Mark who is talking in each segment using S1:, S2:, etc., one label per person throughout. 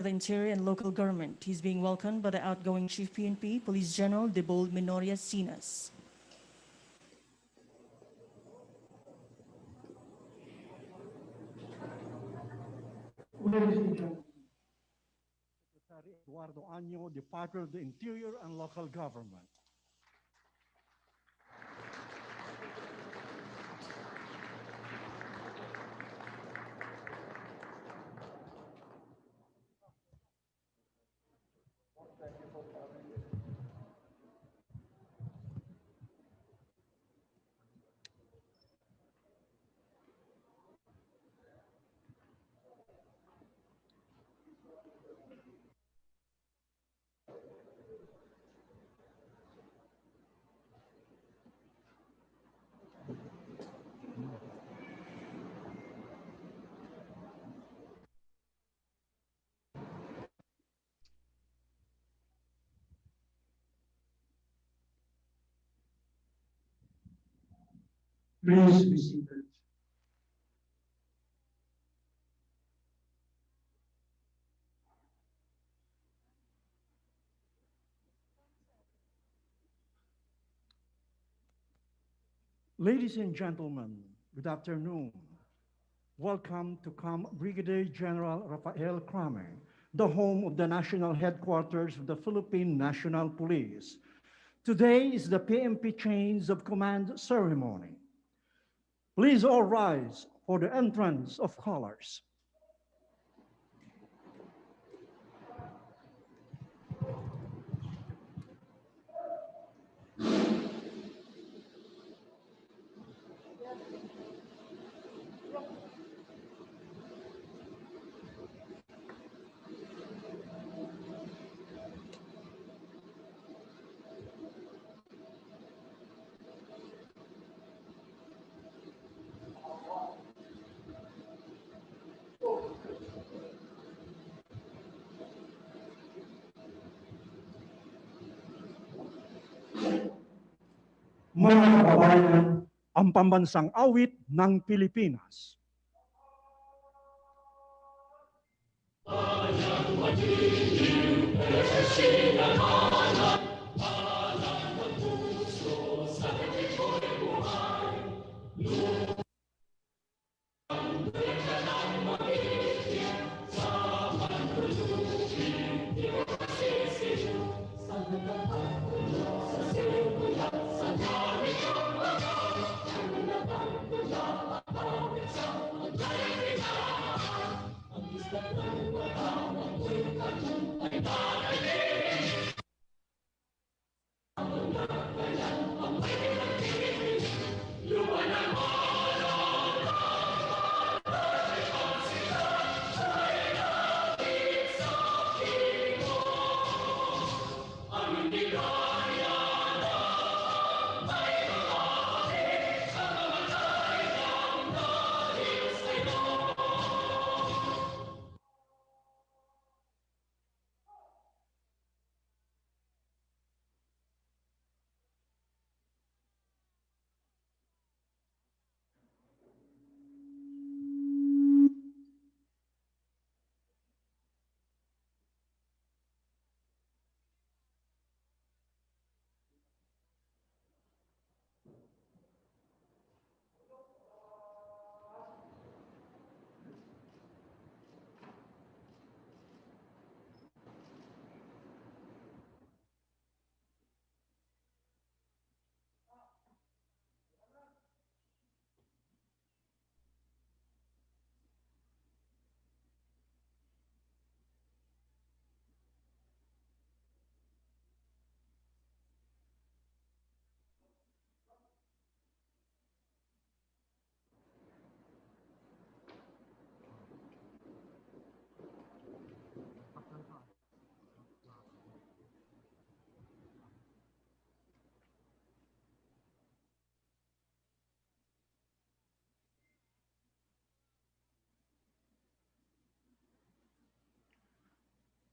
S1: the Interior and Local Government. He's being welcomed by the outgoing Chief PNP, Police General Debold Sinas.
S2: Ladies and gentlemen, Secretary Eduardo Año, Department of the Interior and Local Government. Please be seated. Ladies and gentlemen, good afternoon. Welcome to Camp Brigadier General Rafael Crame, the home of the national headquarters of the Philippine National Police. Today is the PNP Chains of Command ceremony. Please all rise for the entrance of colors. Mga kababayan, ang pambansang awit ng Pilipinas.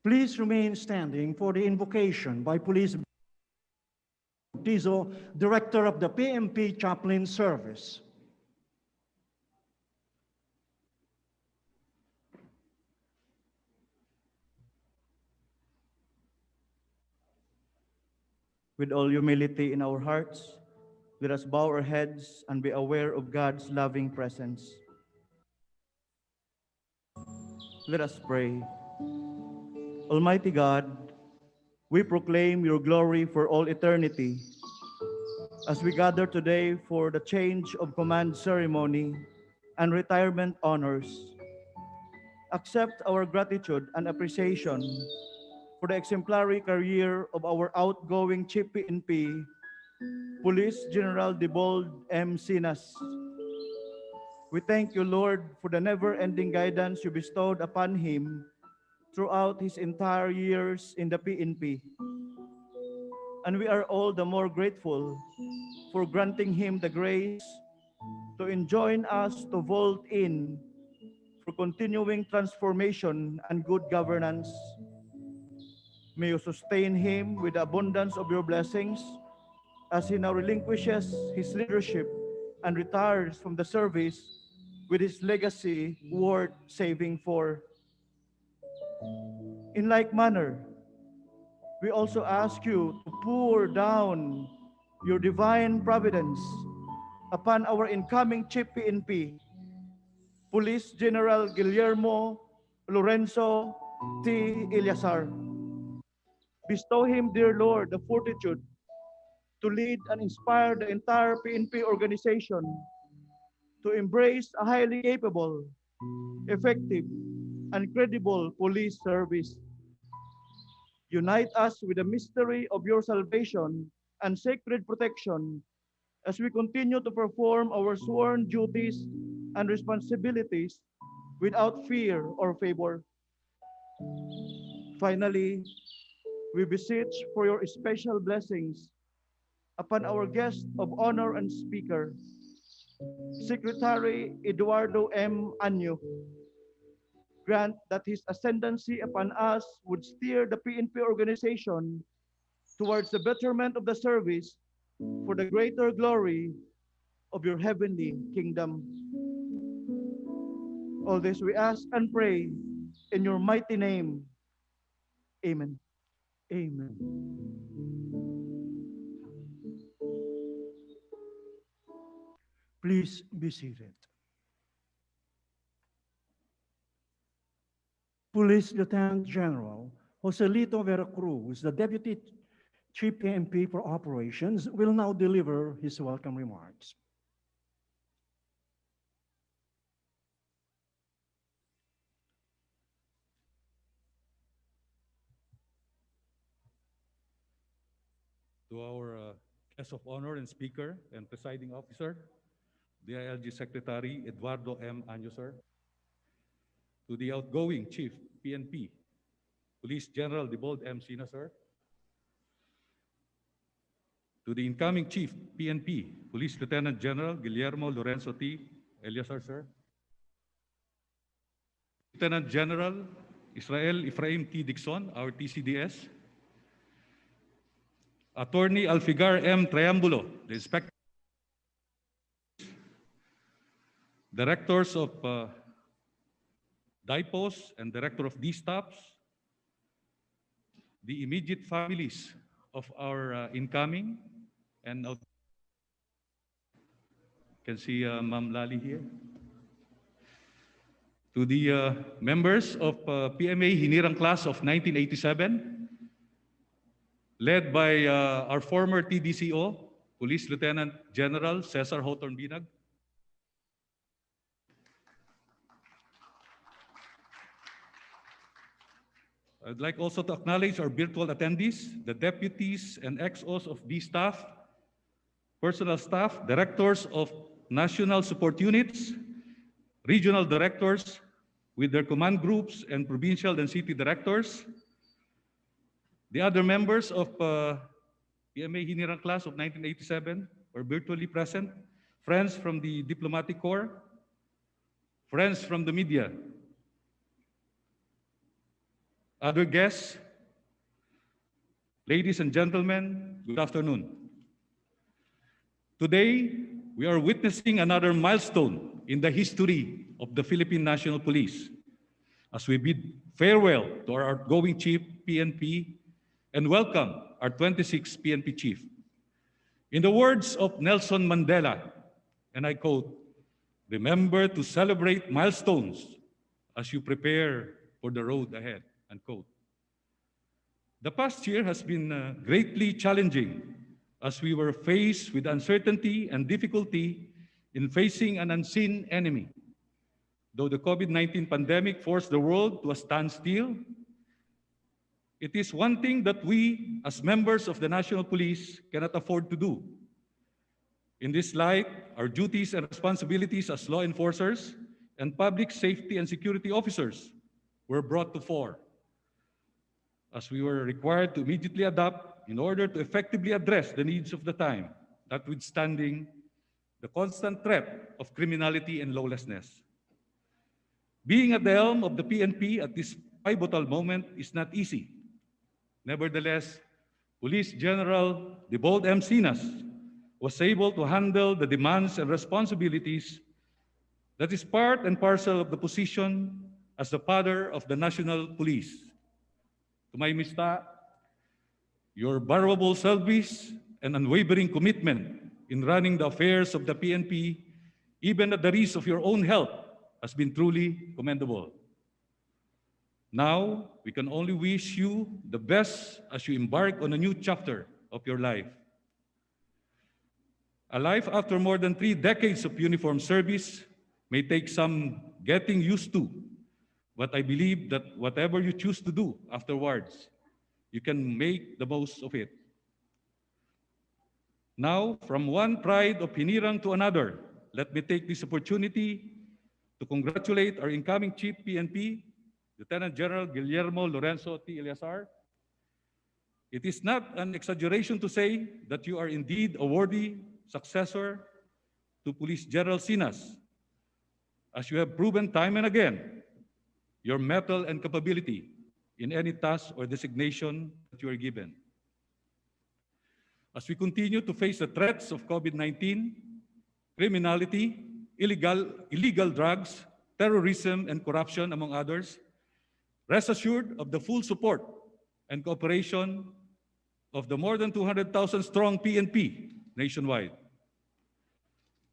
S2: Please remain standing for the invocation by Police Tizo, Director of the PNP Chaplain Service.
S3: With all humility in our hearts, let us bow our heads and be aware of God's loving presence. Let us pray. Almighty God, we proclaim your glory for all eternity. As we gather today for the change of command ceremony and retirement honors, accept our gratitude and appreciation for the exemplary career of our outgoing Chief PNP, Police General Debold M. Sinas. We thank you, Lord, for the never-ending guidance you bestowed upon him throughout his entire years in the PNP. And we are all the more grateful for granting him the grace to enjoin us to vault in for continuing transformation and good governance. May you sustain him with the abundance of your blessings as he now relinquishes his leadership and retires from the service with his legacy worth saving for. In like manner, we also ask you to pour down your divine providence upon our incoming Chief PNP, Police General Guillermo Lorenzo T. Eleazar. Bestow him, dear Lord, the fortitude to lead and inspire the entire PNP organization to embrace a highly capable, effective, and credible police service. Unite us with the mystery of your salvation and sacred protection as we continue to perform our sworn duties and responsibilities without fear or favor. Finally, we beseech for your special blessings upon our guest of honor and speaker, Secretary Eduardo M. Anyo. Grant that his ascendancy upon us would steer the PNP organization towards the betterment of the service for the greater glory of your heavenly kingdom. All this we ask and pray in your mighty name. Amen.
S2: Amen. Please be seated. Police Lieutenant General Joselito Veracruz, the Deputy Chief PNP for Operations, will now deliver his welcome remarks.
S4: To our guest of honor and speaker and presiding officer, DILG Secretary Eduardo M. Anyo, sir. To the outgoing Chief PNP, Police General Debold M. Sinas, sir. To the incoming Chief PNP, Police Lieutenant General Guillermo Lorenzo T. Eleazar, sir. Lieutenant General Israel Ephraim T. Dixon, our TCDS. Attorney Alfigar M. Triambulo, the Inspector. Directors of DIPOS and Director of D-Stops. The immediate families of our incoming and out. You can see Ma'am Lali here. To the members of PMA Hinirang Class of 1987, led by our former TDCO, Police Lieutenant General Cesar Hawthorne Binag. I'd like also to acknowledge our virtual attendees, the deputies and XOs of these staff, personal staff, directors of national support units, regional directors with their command groups and provincial and city directors, the other members of PMA Hinirang Class of 1987 were virtually present, friends from the Diplomatic Corps, friends from the media, other guests, ladies and gentlemen, good afternoon. Today, we are witnessing another milestone in the history of the Philippine National Police as we bid farewell to our outgoing Chief PNP and welcome our 26th PNP Chief. In the words of Nelson Mandela, and I quote, "Remember to celebrate milestones as you prepare for the road ahead," unquote. The past year has been greatly challenging as we were faced with uncertainty and difficulty in facing an unseen enemy. Though the COVID-19 pandemic forced the world to a standstill, it is one thing that we, as members of the National Police, cannot afford to do. In this light, our duties and responsibilities as law enforcers and public safety and security officers were brought to fore, as we were required to immediately adapt in order to effectively address the needs of the time, notwithstanding the constant threat of criminality and lawlessness. Being at the helm of the PNP at this pivotal moment is not easy. Nevertheless, Police General Debold Sinas was able to handle the demands and responsibilities that is part and parcel of the position as the father of the National Police. To my mista, your valuable service and unwavering commitment in running the affairs of the PNP, even at the risk of your own health, has been truly commendable. Now, we can only wish you the best as you embark on a new chapter of your life. A life after more than 3 decades of uniform service may take some getting used to, but I believe that whatever you choose to do afterwards, you can make the most of it. Now, from one pride of Hinirang to another, let me take this opportunity to congratulate our incoming Chief PNP, Lieutenant General Guillermo Lorenzo T. Eleazar. It is not an exaggeration to say that you are indeed a worthy successor to Police General Sinas, as you have proven time and again your mettle and capability in any task or designation that you are given. As we continue to face the threats of COVID-19, criminality, illegal drugs, terrorism, and corruption, among others, rest assured of the full support and cooperation of the more than 200,000 strong PNP nationwide.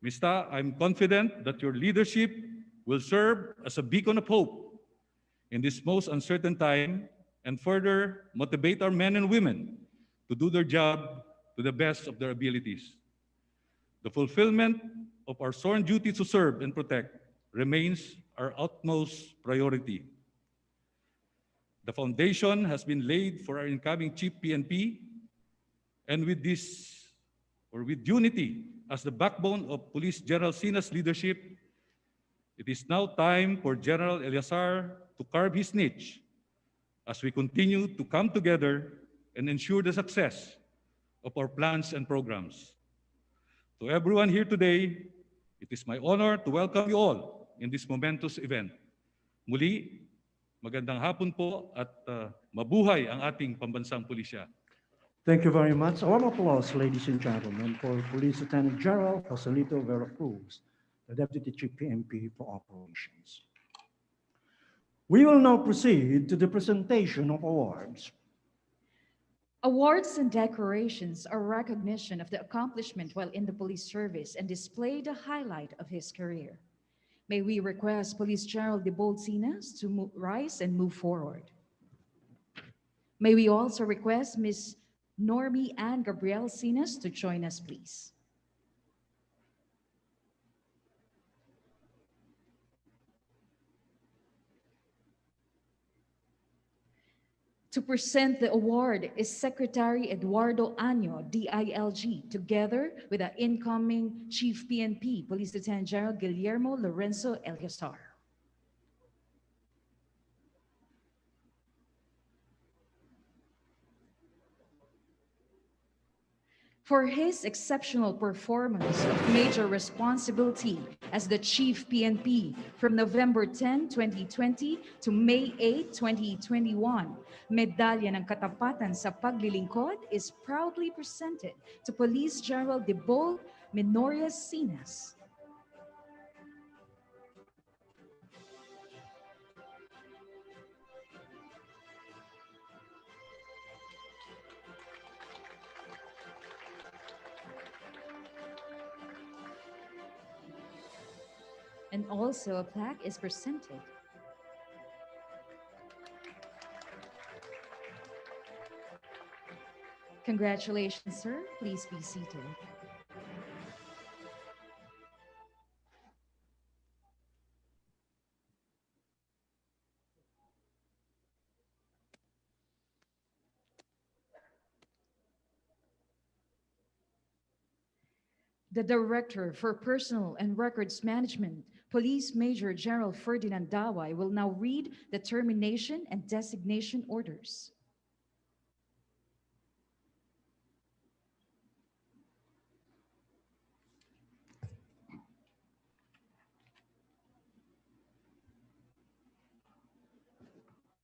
S4: Mista, I'm confident that your leadership will serve as a beacon of hope in this most uncertain time and further motivate our men and women to do their job to the best of their abilities. The fulfillment of our sworn duty to serve and protect remains our utmost priority. The foundation has been laid for our incoming Chief PNP, and with unity as the backbone of Police General Sinas' leadership, it is now time for General Eleazar to carve his niche as we continue to come together and ensure the success of our plans and programs. To everyone here today, it is my honor to welcome you all in this momentous event. Muli, magandang hapon po at mabuhay ang ating pambansang pulisya.
S2: Thank you very much. A warm applause, ladies and gentlemen, for Police Lieutenant General Joselito Vera Cruz, the Deputy Chief PNP for Operations. We will now proceed to the presentation of awards.
S5: Awards and decorations are recognition of the accomplishment while in the police service and display the highlight of his career. May we request Police General Debold Sinas to rise and move forward. May we also request Ms. Normie Ann Gabrielle Sinas to join us, please. To present the award is Secretary Eduardo Año, DILG, together with the incoming Chief PNP, Police Lieutenant General Guillermo Lorenzo Eleazar. For his exceptional performance of major responsibility as the Chief PNP from November 10, 2020 to May 8, 2021, Medalya ng Katapatan sa Paglilingkod is proudly presented to Police General Debold Menorias Sinas. And also a plaque is presented. Congratulations, sir. Please be seated. The Director for Personnel and Records Management, Police Major General Ferdinand Daway, will now read the termination and designation orders.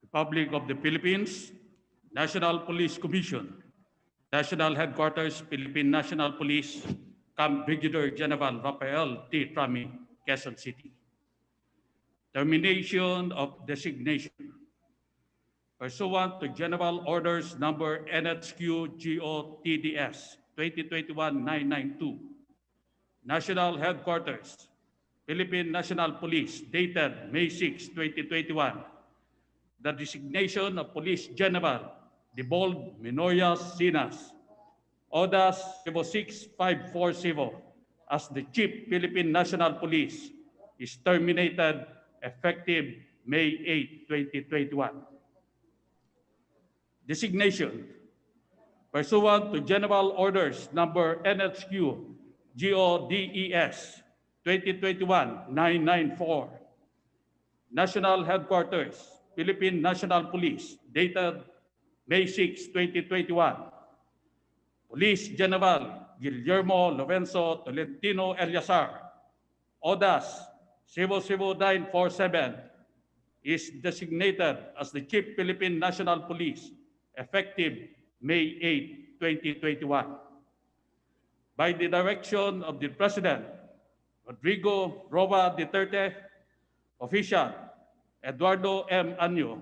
S4: Republic of the Philippines, National Police Commission, National Headquarters, Philippine National Police, Camp Brigadier General Rafael T. Trami, Quezon City. Termination of designation. Pursuant to General Orders Number NHQ GOTDS 2021-992, National Headquarters, Philippine National Police, dated May 6, 2021, the designation of Police General Debold Sinas, ODAS 6540 as the Chief Philippine National Police is terminated effective May 8, 2021. Designation. Pursuant to General Orders Number NHQ GODES 2021-994, National Headquarters, Philippine National Police, dated May 6, 2021. Police General Guillermo Lorenzo Tolentino Eleazar, ODAS 00947, is designated as the Chief Philippine National Police effective May 8, 2021. By the direction of the President, Rodrigo Roa Duterte, Official Eduardo M. Anyo,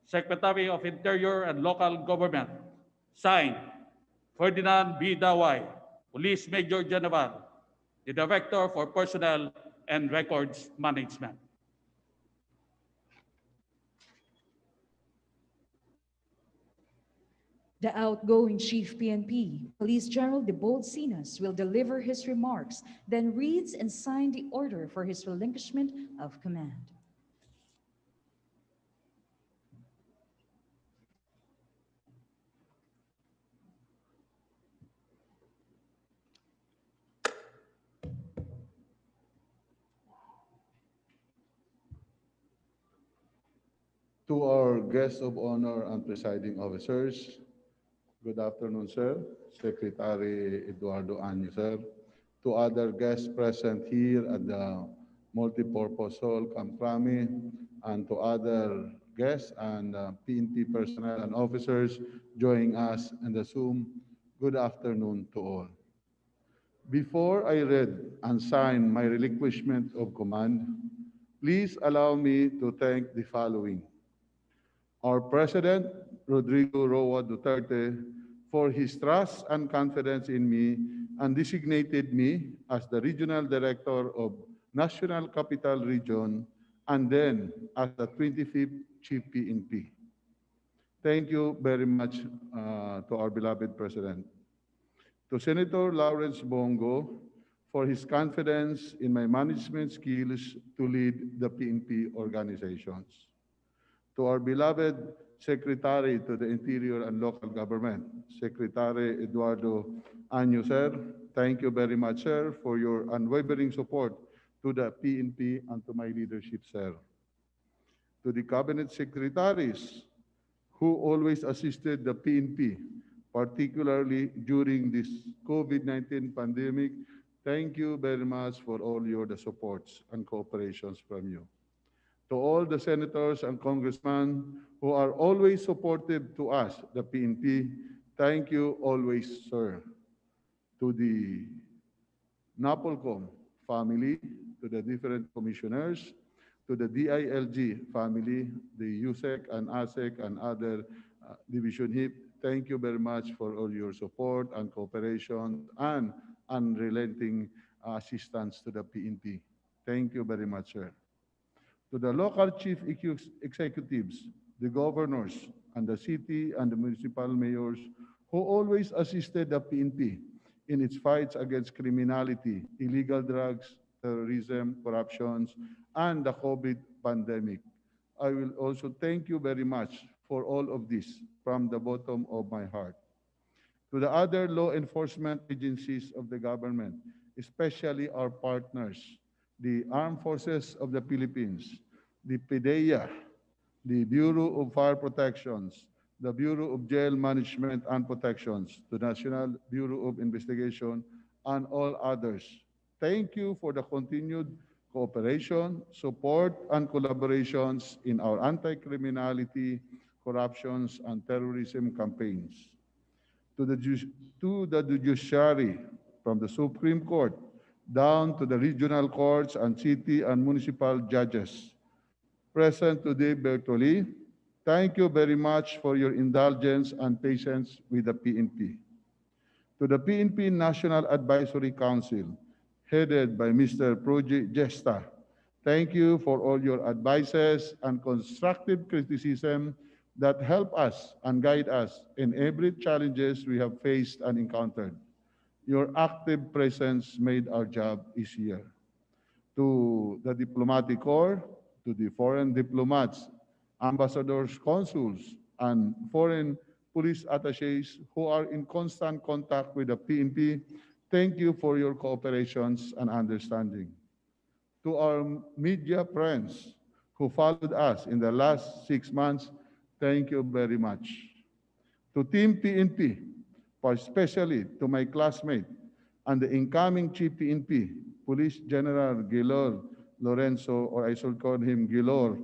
S4: Secretary of Interior and Local Government, signed Ferdinand B. Daway, Police Major General, the Director for Personnel and Records Management.
S5: The outgoing Chief PNP, Police General Debold Sinas, will deliver his remarks, then reads and signs the order for his relinquishment of command.
S6: To our guests of honor and presiding officers, good afternoon, sir. Secretary Eduardo Anyo, sir. To other guests present here at the multipurpose hall, Camp Rami, and to other guests and PNP personnel and officers joining us in the Zoom, good afternoon to all. Before I read and sign my relinquishment of command, please allow me to thank the following. Our President, Rodrigo Roa Duterte, for his trust and confidence in me and designated me as the Regional Director of National Capital Region and then as the 25th Chief PNP. Thank you very much to our beloved President. To Senator Lawrence Bongo for his confidence in my management skills to lead the PNP organizations. To our beloved Secretary to the Interior and Local Government, Secretary Eduardo Anyo, sir, thank you very much, sir, for your unwavering support to the PNP and to my leadership, sir. To the Cabinet Secretaries who always assisted the PNP, particularly during this COVID-19 pandemic, thank you very much for all your supports and cooperations from you. To all the senators and congressmen who are always supportive to us, the PNP, thank you always, sir. To the NAPOLCOM family, to the different commissioners, to the DILG family, the USEC and ASEC and other division head, thank you very much for all your support and cooperation and unrelenting assistance to the PNP. Thank you very much, sir. To the local chief executives, the governors, and the city and the municipal mayors who always assisted the PNP in its fights against criminality, illegal drugs, terrorism, corruptions, and the COVID pandemic. I will also thank you very much for all of this from the bottom of my heart. To the other law enforcement agencies of the government, especially our partners, the Armed Forces of the Philippines, the PDEA, the Bureau of Fire Protections, the Bureau of Jail Management and Protections, the National Bureau of Investigation, and all others. Thank you for the continued cooperation, support, and collaborations in our anti-criminality, corruptions, and terrorism campaigns. To the judiciary, from the Supreme Court down to the regional courts and city and municipal judges present today virtually, thank you very much for your indulgence and patience with the PNP. To the PNP National Advisory Council, headed by Mr. Proji Gesta, thank you for all your advices and constructive criticism that help us and guide us in every challenges we have faced and encountered. Your active presence made our job easier. To the diplomatic corps, to the foreign diplomats, ambassadors, consuls, and foreign police attachés who are in constant contact with the PNP, thank you for your cooperations and understanding. To our media friends who followed us in the last 6 months, thank you very much. To Team PNP, especially to my classmate and the incoming Chief PNP, Police General Guillermo Lorenzo, or I shall call him Gilor,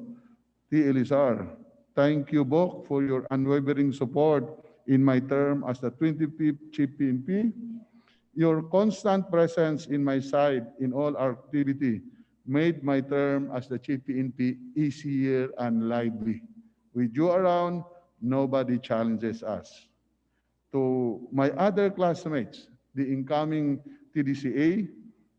S6: T. Eleazar. Thank you both for your unwavering support in my term as the 25th Chief PNP. Your constant presence in my side in all our activity made my term as the Chief PNP easier and lively. With you around, nobody challenges us. To my other classmates, the incoming TDCA,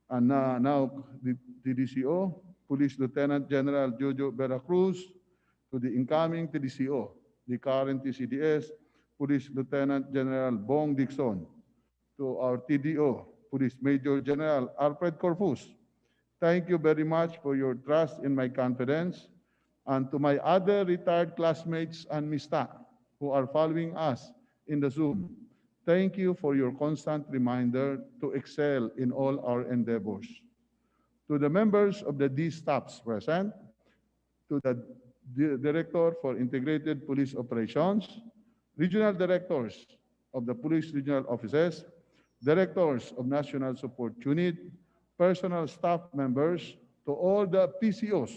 S6: and now the TDCO, Police Lieutenant General Jojo Veracruz, to the incoming TDCO, the current TCDS, Police Lieutenant General Bong Dixon, to our TDO, Police Major General Alfred Corpus. Thank you very much for your trust in my confidence. And to my other retired classmates and MISTA who are following us in the Zoom, thank you for your constant reminder to excel in all our endeavors. To the members of the D staffs present, to the Director for Integrated Police Operations, Regional Directors of the Police Regional Offices, Directors of National Support Unit, personal staff members, to all the PCOs,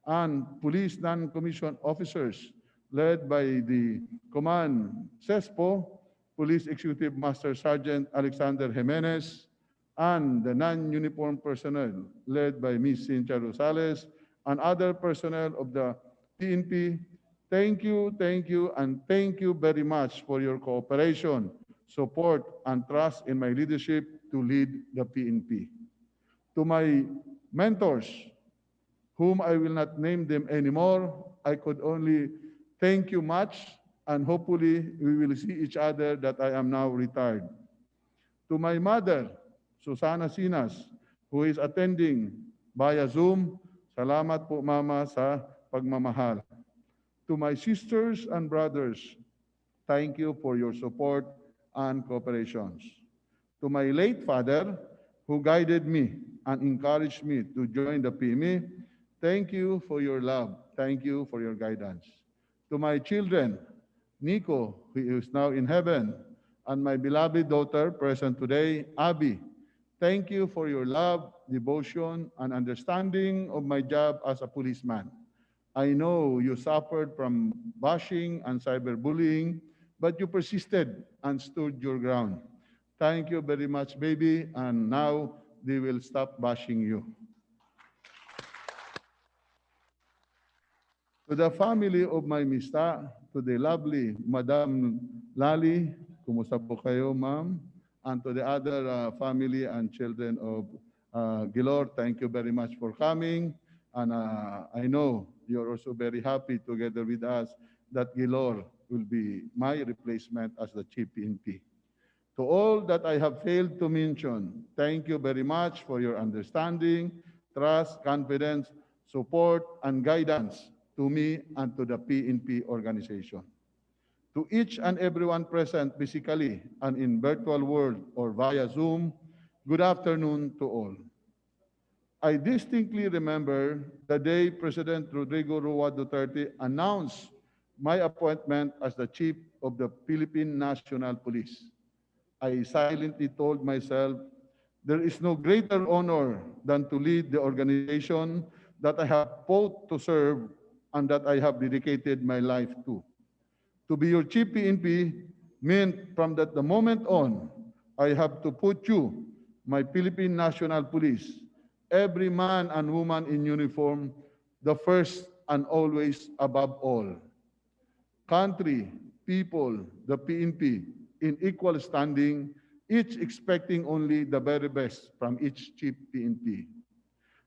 S6: and police non-commissioned officers led by the Command CESPO, Police Executive Master Sergeant Alexander Jimenez, and the non-uniformed personnel led by Ms. Cynthia Rosales and other personnel of the PNP. Thank you, and thank you very much for your cooperation, support, and trust in my leadership to lead the PNP. To my mentors, whom I will not name them anymore, I could only thank you much, and hopefully we will see each other that I am now retired. To my mother, Susana Sinas, who is attending via Zoom, salamat po mama sa pagmamahal. To my sisters and brothers, thank you for your support and cooperations. To my late father, who guided me and encouraged me to join the PME, thank you for your love. Thank you for your guidance. To my children, Nico, who is now in heaven, and my beloved daughter present today, Abby, thank you for your love, devotion, and understanding of my job as a policeman. I know you suffered from bashing and cyberbullying, but you persisted and stood your ground. Thank you very much, baby, and now they will stop bashing you. To the family of my mista, to the lovely Madam Lali, kumusta po kayo, ma'am? And to the other family and children of Gilor, thank you very much for coming. And I know you're also very happy together with us that Gilor will be my replacement as the Chief PNP. To all that I have failed to mention, thank you very much for your understanding, trust, confidence, support, and guidance to me and to the PNP organization. To each and everyone present physically and in virtual world or via Zoom, good afternoon to all. I distinctly remember the day President Rodrigo Roa Duterte announced my appointment as the Chief of the Philippine National Police. I silently told myself, there is no greater honor than to lead the organization that I have fought to serve and that I have dedicated my life to. To be your Chief PNP meant from that the moment on, I have to put you, my Philippine National Police, every man and woman in uniform, the first and always above all. Country, people, the PNP, in equal standing, each expecting only the very best from each Chief PNP.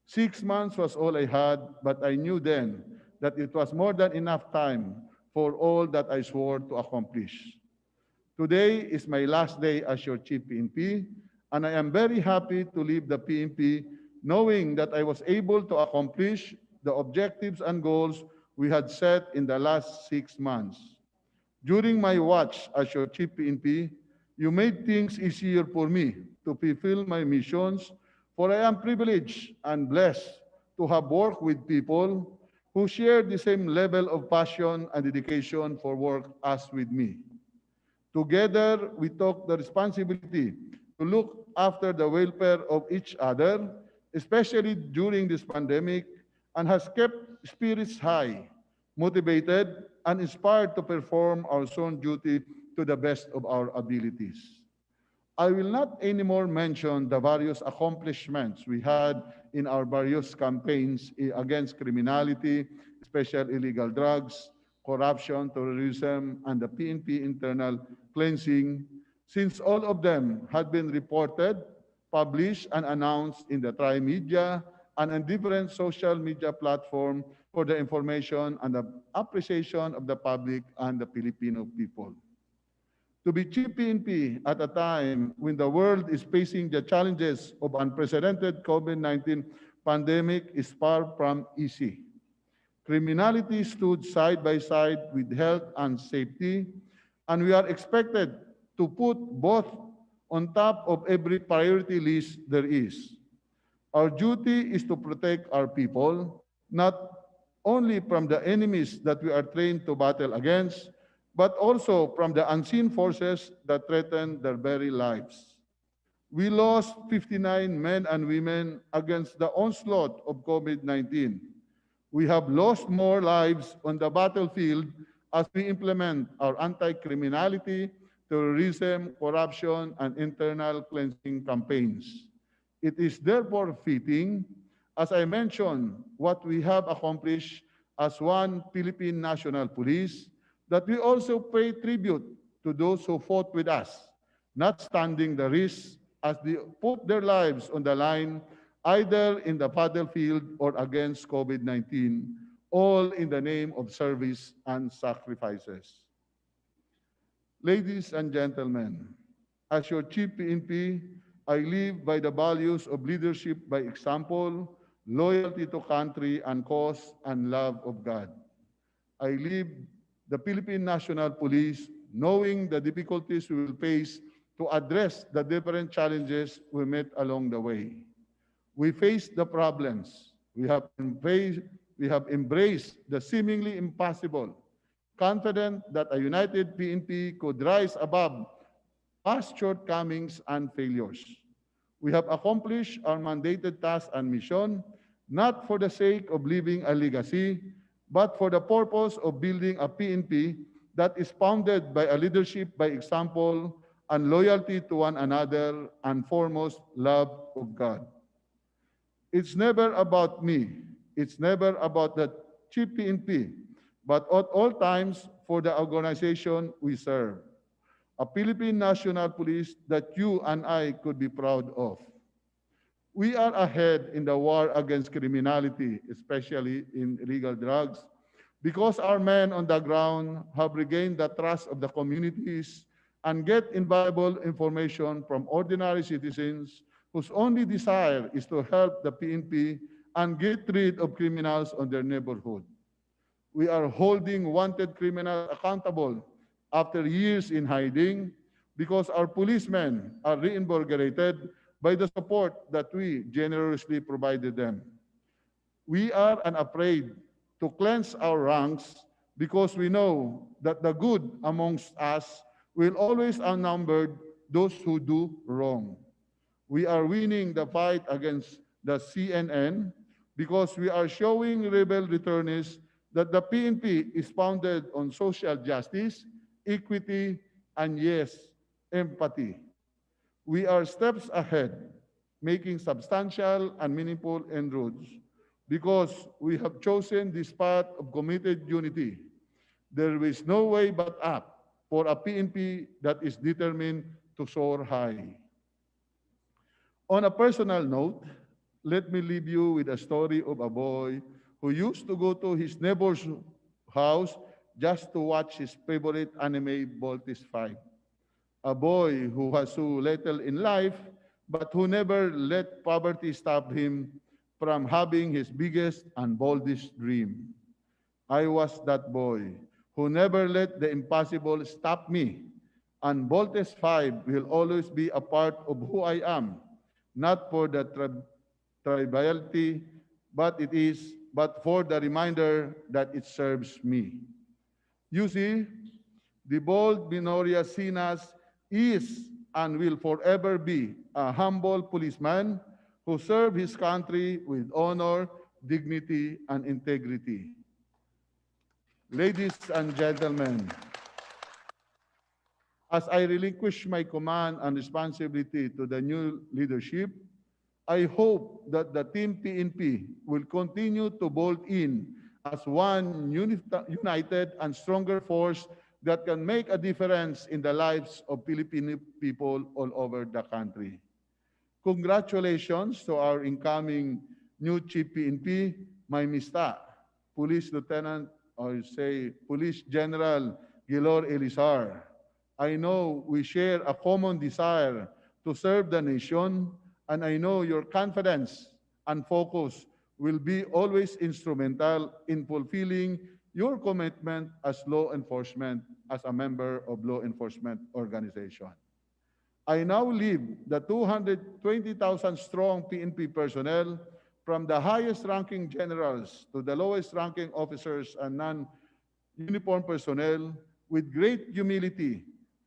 S6: 6 months was all I had, but I knew then that it was more than enough time for all that I swore to accomplish. Today is my last day as your Chief PNP, and I am very happy to leave the PNP knowing that I was able to accomplish the objectives and goals we had set in the last 6 months. During my watch as your Chief PNP, you made things easier for me to fulfill my missions, for I am privileged and blessed to have worked with people who share the same level of passion and dedication for work as with me. Together, we took the responsibility to look after the welfare of each other, especially during this pandemic, and has kept spirits high, motivated, and inspired to perform our sworn duty to the best of our abilities. I will not anymore mention the various accomplishments we had in our various campaigns against criminality, especially illegal drugs, corruption, terrorism, and the PNP internal cleansing, since all of them had been reported, published, and announced in the tri-media and on different social media platforms for the information and the appreciation of the public and the Filipino people. To be Chief PNP at a time when the world is facing the challenges of unprecedented COVID-19 pandemic is far from easy. Criminality stood side by side with health and safety, and we are expected to put both on top of every priority list there is. Our duty is to protect our people, not only from the enemies that we are trained to battle against, but also from the unseen forces that threaten their very lives. We lost 59 men and women against the onslaught of COVID-19. We have lost more lives on the battlefield as we implement our anti-criminality, terrorism, corruption, and internal cleansing campaigns. It is therefore fitting, as I mentioned, what we have accomplished as one Philippine National Police, that we also pay tribute to those who fought with us, not standing the risk as they put their lives on the line either in the battlefield or against COVID-19, all in the name of service and sacrifices. Ladies and gentlemen, as your Chief PNP, I live by the values of leadership by example, loyalty to country and cause, and love of God. I leave the Philippine National Police knowing the difficulties we will face to address the different challenges we met along the way. We face the problems. We have embraced the seemingly impossible, confident that a united PNP could rise above past shortcomings and failures. We have accomplished our mandated task and mission, not for the sake of leaving a legacy, but for the purpose of building a PNP that is founded by a leadership by example and loyalty to one another, and foremost, love of God. It's never about me. It's never about the Chief PNP, but at all times for the organization we serve. A Philippine National Police that you and I could be proud of. We are ahead in the war against criminality, especially in illegal drugs, because our men on the ground have regained the trust of the communities and get invaluable information from ordinary citizens whose only desire is to help the PNP and get rid of criminals on their neighborhood. We are holding wanted criminals accountable after years in hiding because our policemen are reinvigorated by the support that we generously provided them. We are unafraid to cleanse our ranks because we know that the good amongst us will always outnumber those who do wrong. We are winning the fight against the CNN because we are showing rebel returnees that the PNP is founded on social justice, equity, and yes, empathy. We are steps ahead, making substantial and meaningful inroads because we have chosen this path of committed unity. There is no way but up for a PNP that is determined to soar high. On a personal note, let me leave you with a story of a boy who used to go to his neighbor's house just to watch his favorite anime Voltes 5. A boy who has so little in life, but who never let poverty stop him from having his biggest and boldest dream. I was that boy who never let the impossible stop me, and Voltes 5 will always be a part of who I am, not for the triviality, but for the reminder that it serves me. You see, Debold Sinas is and will forever be a humble policeman who served his country with honor, dignity, and integrity. Ladies and gentlemen, as I relinquish my command and responsibility to the new leadership, I hope that the Team PNP will continue to bolt in as one united and stronger force that can make a difference in the lives of Filipino people all over the country. Congratulations to our incoming new Chief PNP, my Mista, Police Lieutenant, or say Police General Guillermo Eleazar. I know we share a common desire to serve the nation, and I know your confidence and focus will be always instrumental in fulfilling your commitment as law enforcement, as a member of law enforcement organization. I now leave the 220,000 strong PNP personnel from the highest ranking generals to the lowest ranking officers and non-uniform personnel with great humility,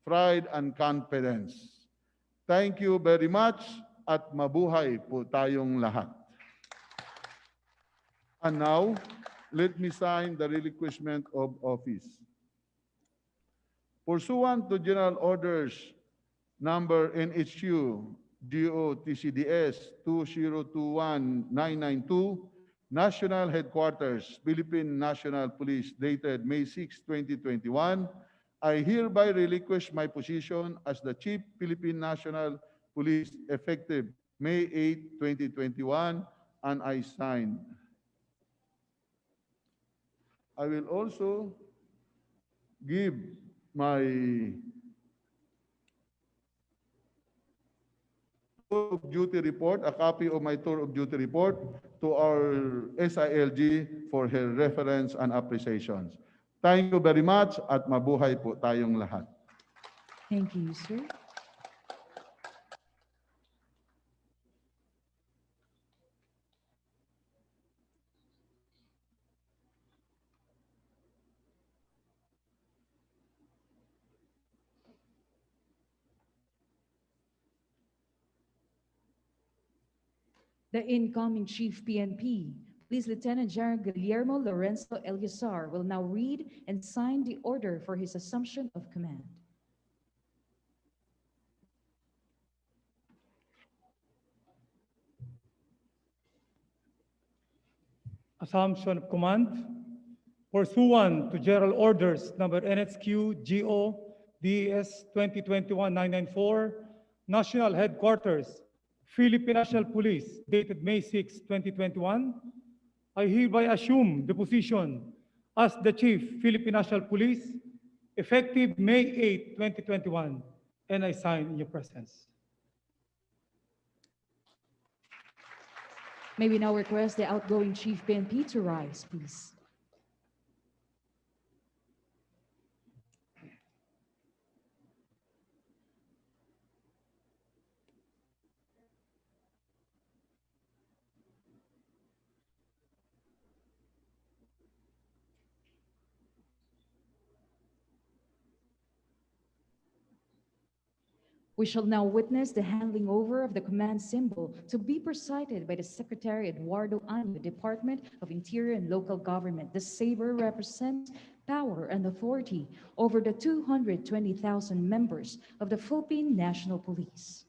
S6: pride, and confidence. Thank you very much at mabuhay po tayong lahat. And now, let me sign the relinquishment of office. Pursuant to General Orders Number NHU GO-TCDS 2021992, National Headquarters, Philippine National Police, dated May 6, 2021, I hereby relinquish my position as the Chief Philippine National Police effective May 8, 2021, and I sign. I will also give my tour of duty report, a copy of my tour of duty report to our SILG for her reference and appreciations. Thank you very much at mabuhay po tayong lahat.
S5: Thank you, sir. The incoming Chief PNP, Police Lieutenant General Guillermo Eleazar, will now read and sign the order for his assumption of command.
S7: Assumption of command. Pursuant to General Orders number NHQ GO DES 2021-994, National Headquarters, Philippine National Police, dated May 6, 2021, I hereby assume the position as the Chief Philippine National Police, effective May 8, 2021, and I sign in your presence.
S5: May we now request the outgoing Chief PNP to rise, please. We shall now witness the handing over of the command symbol to be presided by the Secretary Eduardo Año, Department of Interior and Local Government. The saber represents power and authority over the 220,000 members of the Philippine National Police.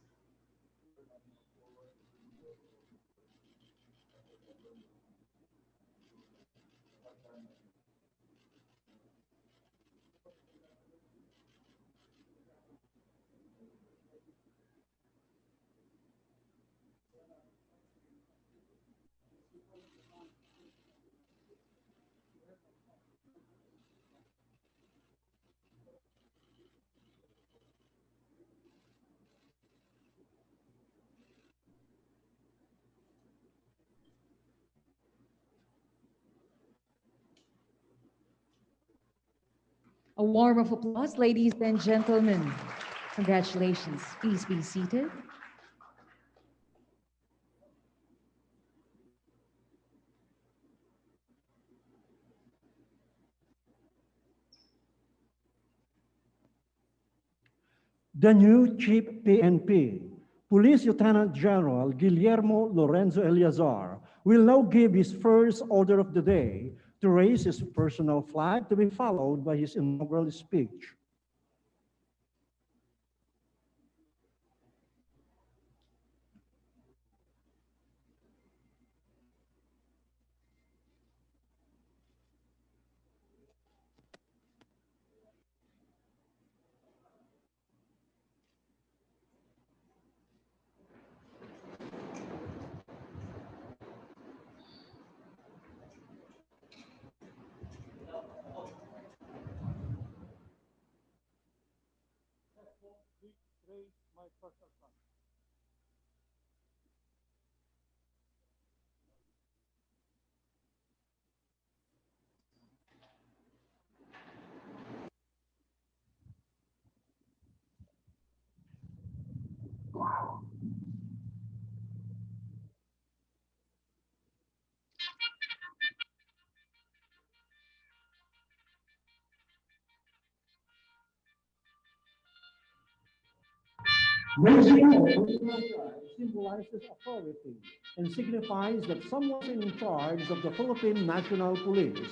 S5: A warm of applause, ladies and gentlemen. Congratulations. Please be seated.
S2: The new Chief PNP, Police Lieutenant General Guillermo Lorenzo Eleazar, will now give his first order of the day to raise his personal flag, to be followed by his inaugural speech. Raising of the flag symbolizes authority and signifies that someone is in charge of the Philippine National Police.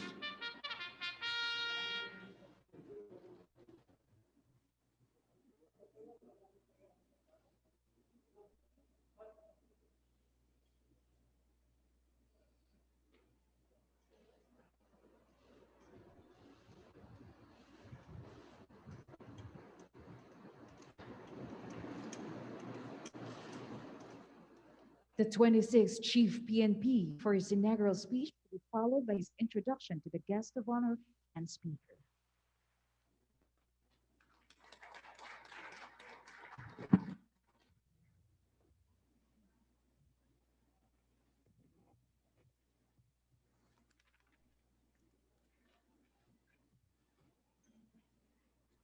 S5: The 26th Chief PNP for his inaugural speech will be followed by his introduction to the guest of honor and speaker.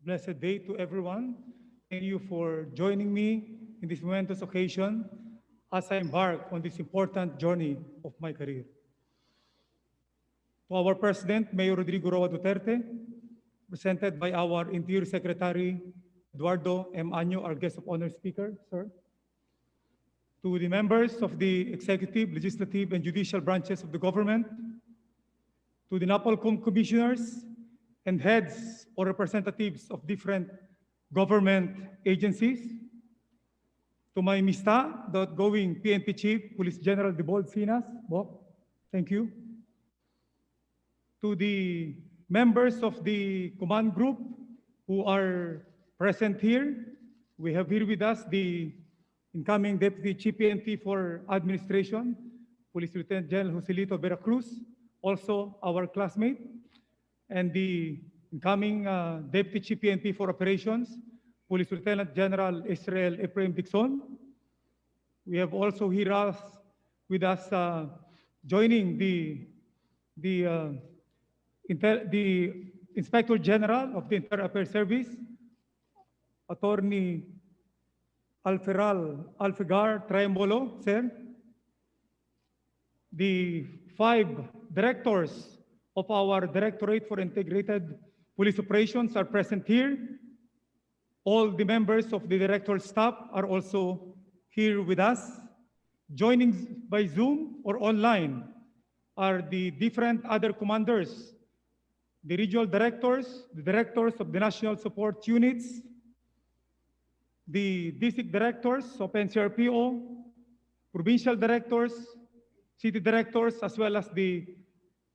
S7: Blessed day to everyone. Thank you for joining me in this momentous occasion as I embark on this important journey of my career. To our President, Mayor Rodrigo Roa Duterte, presented by our Interior Secretary, Eduardo M. Año, our guest of honor speaker, sir. To the members of the executive, legislative, and judicial branches of the government, to the NAPOLCOM commissioners and heads or representatives of different government agencies, to my mista, the outgoing PNP Chief, Police General Debold, Sinas, thank you. To the members of the command group who are present here, we have here with us the incoming Deputy Chief PNP for Administration, Police Lieutenant General Joselito Veracruz, also our classmate, and the incoming Deputy Chief PNP for Operations, Police Lieutenant General Israel Ephraim Dixon. We have also here with us joining the Inspector General of the Interior Affairs Service, Attorney Alfigar Triambolo, sir. The 5 directors of our Directorate for Integrated Police Operations are present here. All the members of the director staff are also here with us. Joining by Zoom or online are the different other commanders, the regional directors, the directors of the national support units, the district directors of NCRPO, provincial directors, city directors, as well as the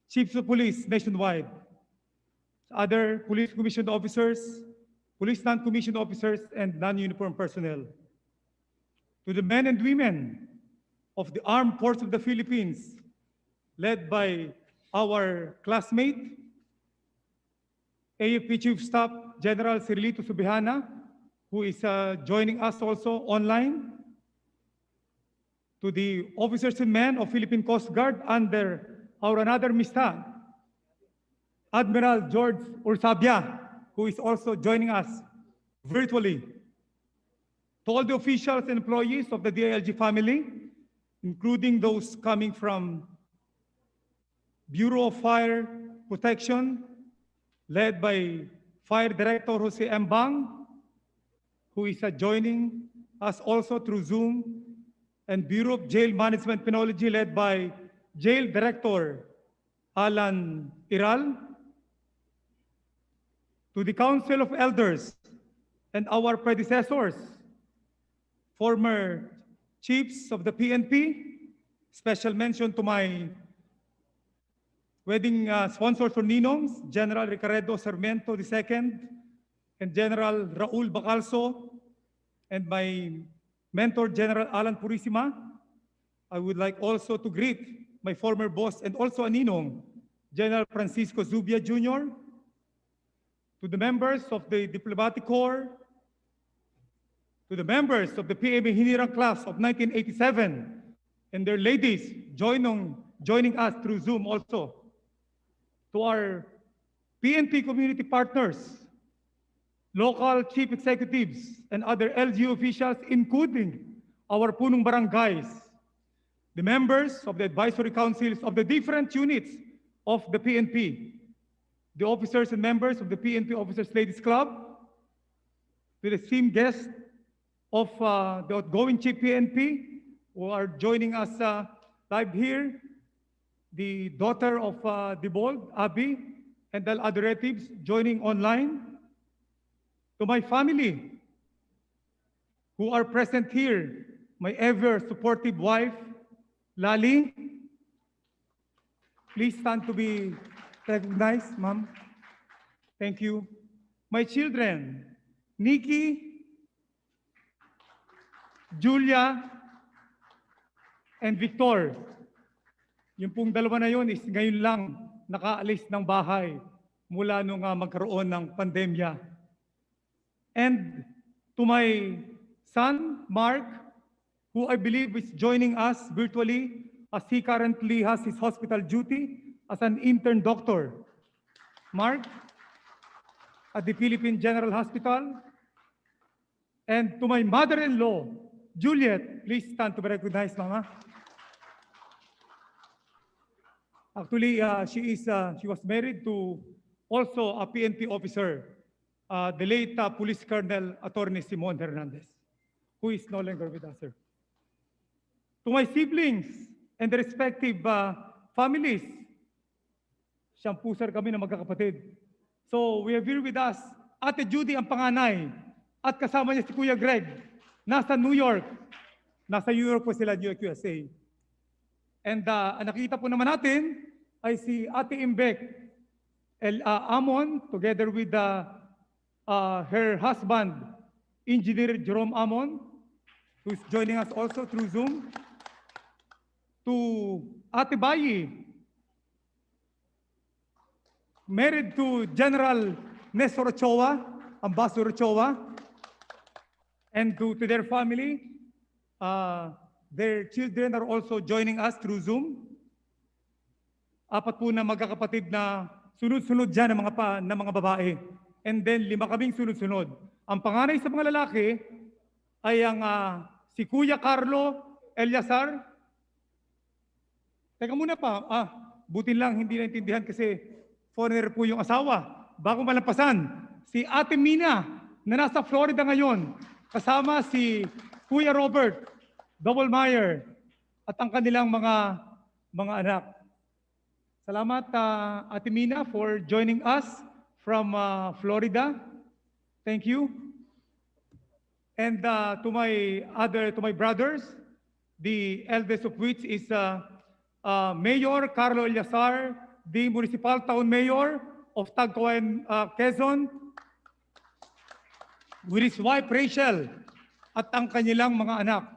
S7: chiefs of police nationwide, other police commissioned officers, police non-commissioned officers, and non-uniformed personnel. To the men and women of the Armed Forces of the Philippines, led by our classmate, AFP Chief Staff General Cirilito Subihana, who is joining us also online. To the officers and men of Philippine Coast Guard under our another Mista, Admiral George Ursabia, who is also joining us virtually. To all the officials and employees of the DILG family, including those coming from Bureau of Fire Protection, led by Fire Director Jose M. Bang, who is joining us also through Zoom, and Bureau of Jail Management Penology, led by Jail Director Alan Iral. To the Council of Elders and our predecessors, former chiefs of the PNP, special mention to my wedding sponsors for Ninongs, General Ricardo Sarmiento II, and General Raul Bacalso, and my mentor, General Alan Purisima. I would like also to greet my former boss and also a Ninong, General Francisco Zubia Jr., to the members of the Diplomatic Corps, to the members of the PMA Hinirang class of 1987, and their ladies joining us through Zoom also, to our PNP community partners, local chief executives, and other LGU officials, including our punong barangays, the members of the advisory councils of the different units of the PNP, the officers and members of the PNP Officers Ladies Club, to the esteemed guests of the outgoing Chief PNP who are joining us live here, the daughter of Debold, Abby, and the other relatives joining online, to my family who are present here, my ever supportive wife, Lali. Please stand to be recognized, ma'am. Thank you. My children, Nikki, Julia, and Victor. Yung pong dalawa na yun is ngayon lang nakaalis ng bahay mula nung magkaroon ng pandemya. And to my son, Mark, who I believe is joining us virtually as he currently has his hospital duty as an intern doctor. Mark, at the Philippine General Hospital. And to my mother-in-law, Juliet, please stand to be recognized, Mama. Actually, she was married to also a PNP officer, the late Police Colonel Attorney Simon Hernandez, who is no longer with us, sir. To my siblings and the respective families, siyang pusar kami na magkakapatid. So we have here with us Ate Judy ang panganay at kasama niya si Kuya Greg. Nasa New York. Nasa New York po sila, New York, USA. And nakita po naman natin ay si Ate Imbek Amon together with her husband, Engineer Jerome Amon, who's joining us also through Zoom. To Ate Bayi, married to General Nestor Ochoa, Ambassador Ochoa, and to their family. Their children are also joining us through Zoom. Apat po na magkakapatid na sunod-sunod dyan ng mga babae. And then 5 kaming sunod-sunod. Ang panganay sa mga lalaki ay ang si Kuya Carlo Eleazar. Teka muna pa, buti lang hindi naintindihan kasi foreigner po yung asawa. Bago malampasan, si Ate Mina na nasa Florida ngayon, kasama si Kuya Robert Doublemeyer at ang kanilang mga anak. Salamat Ate Mina for joining us from Florida. Thank you. And to my brothers, the eldest of which is Mayor Carlo Eleazar, the Municipal Town Mayor of Tagkawayan, Quezon, with his wife Rachel at ang kanilang mga anak.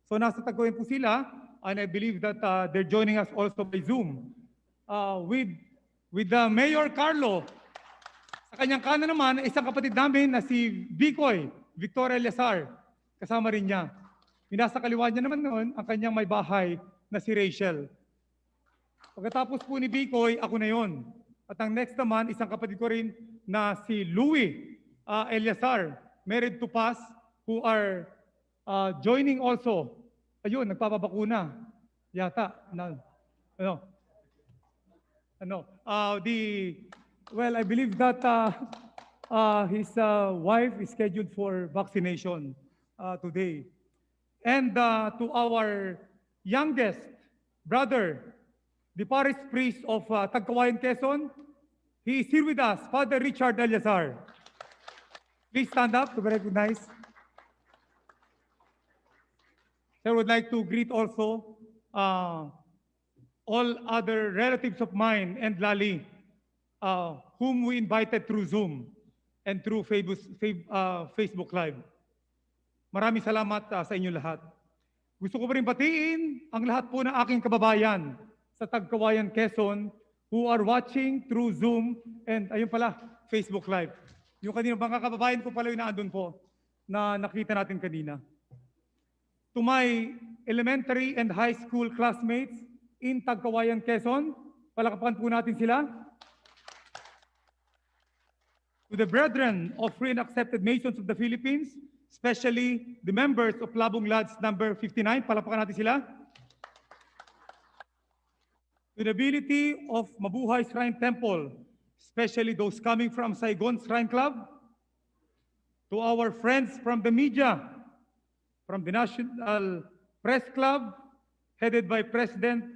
S7: So nasa Tagkawayan po sila, and I believe that they're joining us also by Zoom. With Mayor Carlo, sa kanyang kanan naman, isang kapatid namin na si Bicoy, Victoria Eleazar, kasama rin niya. Nasa kaliwa niya naman noon ang kanyang may bahay na si Rachel. Pagkatapos po ni Bicoy, ako na yon. At ang next naman, isang kapatid ko rin na si Louie Eleazar, married to Paz, who are joining also. Ayun, nagpapabakuna. Yata. Well, I believe that his wife is scheduled for vaccination today. And to our youngest brother, the parish priest of Tagkawayan, Quezon, he is here with us, Father Richard Eleazar. Please stand up to be recognized. I would like to greet also all other relatives of mine and Lali, whom we invited through Zoom and through Facebook Live. Maraming salamat sa inyo lahat. Gusto ko pa rin batiin ang lahat po ng aking kababayan sa Tagkawayan, Quezon, who are watching through Zoom and ayun pala, Facebook Live. Yung kanina mga kababayan ko pala yung naandun po na nakita natin kanina. To my elementary and high school classmates in Tagkawayan, Quezon, palakpakan po natin sila. To the brethren of Free and Accepted Nations of the Philippines, especially the members of Labong Lads number 59, palakpakan natin sila. To the ability of Mabuhay Shrine Temple, especially those coming from Saigon Shrine Club. To our friends from the media, from the National Press Club, headed by President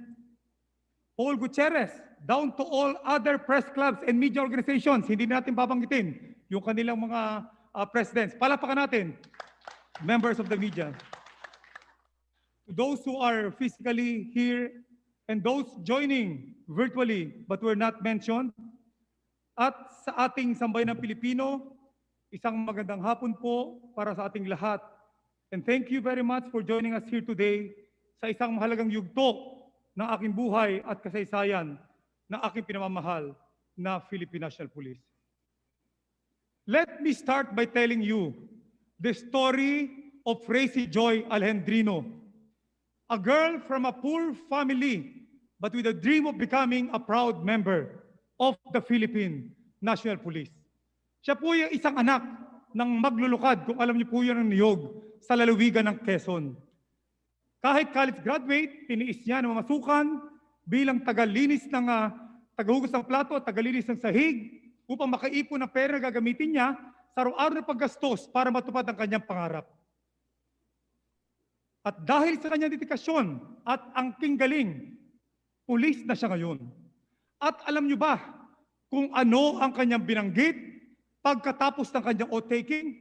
S7: Paul Gutierrez, down to all other press clubs and media organizations. Hindi natin babanggitin yung kanilang mga presidents. Palakpakan natin, members of the media. To those who are physically here and those joining virtually but were not mentioned, at sa ating sambayan ng Pilipino, isang magandang hapon po para sa ating lahat. And thank you very much for joining us here today sa isang mahalagang yugto ng aking buhay at kasaysayan ng aking pinamamahal na Philippine National Police. Let me start by telling you the story of Racy Joy Alejandrino, a girl from a poor family but with a dream of becoming a proud member of the Philippine National Police. Siya po yung isang anak ng maglulukad, kung alam niyo po yun ang niyog, sa lalawigan ng Quezon. Kahit college graduate, tiniis niya ng mga masukan bilang tagalinis ng tagahugas ng plato at tagalinis ng sahig upang makaipon ng pera na gagamitin niya sa araw-araw na paggastos para matupad ang kanyang pangarap. At dahil sa kanyang dedikasyon at angking galing, pulis na siya ngayon. At alam niyo ba kung ano ang kanyang binanggit pagkatapos ng kanyang oath-taking?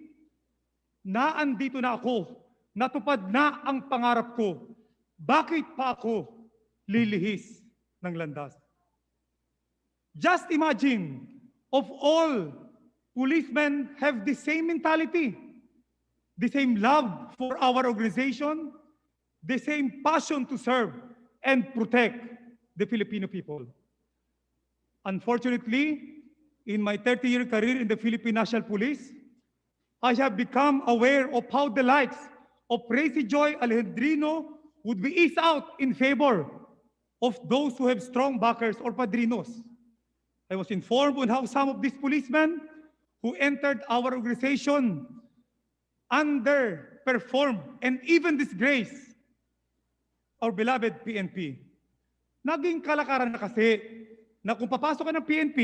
S7: Naandito na ako, natupad na ang pangarap ko. Bakit pa ako lilihis ng landas? Just imagine, of all policemen have the same mentality. the same love for our organization, the same passion to serve and protect the Filipino people. Unfortunately, in my 30-year career in the Philippine National Police, I have become aware of how the likes of Racy Joy Alejandrino would be eased out in favor of those who have strong backers or padrinos. I was informed on how some of these policemen who entered our organization underperformed and even disgraced our beloved PNP. Naging kalakaran na kasi na kung papasok ka ng PNP,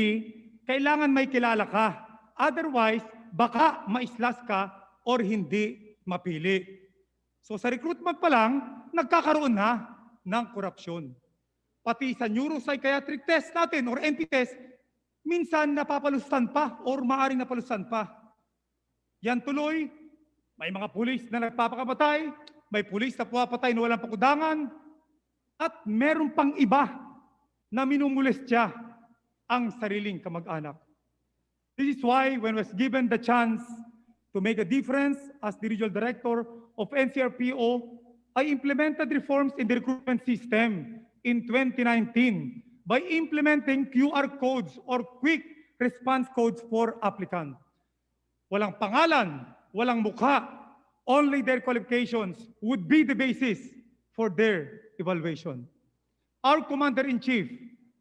S7: kailangan may kilala ka. Otherwise, baka maislas ka or hindi mapili. So sa recruitment pa lang, nagkakaroon na ng korupsyon. Pati sa neuropsychiatric test natin or NP test, minsan napapalusan pa or maaring napalusan pa. Yan tuloy, may mga pulis na nagpapakamatay, may pulis na pumapatay na walang pakudangan, at meron pang iba na minumulestya ang sariling kamag-anak. This is why when I was given the chance to make a difference as the regional director of NCRPO, I implemented reforms in the recruitment system in 2019 by implementing QR codes or quick response codes for applicants. Walang pangalan, walang mukha, only their qualifications would be the basis for their evaluation. Our Commander-in-Chief,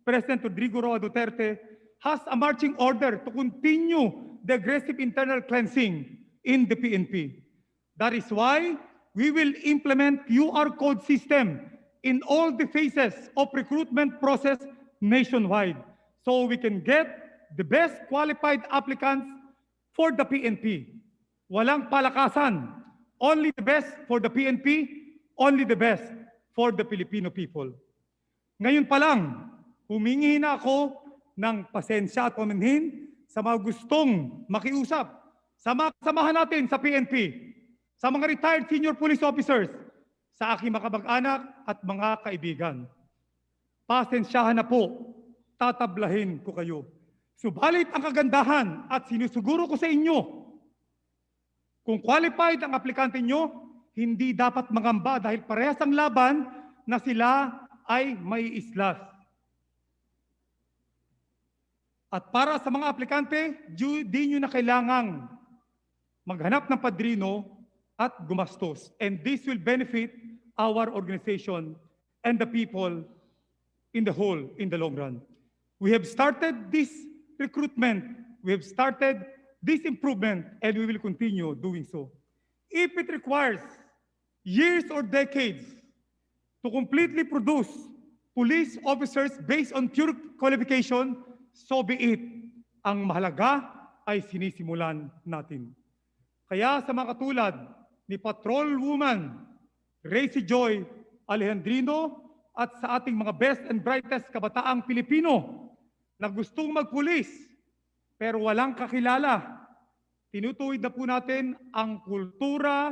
S7: President Rodrigo Roa Duterte, has a marching order to continue the aggressive internal cleansing in the PNP. That is why we will implement QR code system in all the phases of recruitment process nationwide so we can get the best qualified applicants for the PNP. Walang palakasan, only the best for the PNP, only the best for the Filipino people. Ngayon pa lang, humingi na ako ng pasensya at pamanhin sa mga gustong makiusap, sa mga kasamahan natin sa PNP, sa mga retired senior police officers, sa aking mga kamag-anak at mga kaibigan. Pasensyahan na po, tatablahin ko kayo. Subalit ang kagandahan at sinusuguro ko sa inyo, kung qualified ang aplikante nyo, hindi dapat mangamba dahil parehas ang laban na sila ay may islas. At para sa mga aplikante, di nyo na kailangang maghanap ng padrino at gumastos. And this will benefit our organization and the people in the whole, in the long run. We have started this recruitment, we have started this improvement, and we will continue doing so. If it requires years or decades to completely produce police officers based on pure qualification, so be it. Ang mahalaga ay sinisimulan natin. Kaya sa mga katulad ni Patrolwoman Racy Joy Alejandrino at sa ating mga best and brightest kabataang Pilipino na gustong magpulis pero walang kakilala, tinutuwid na po natin ang kultura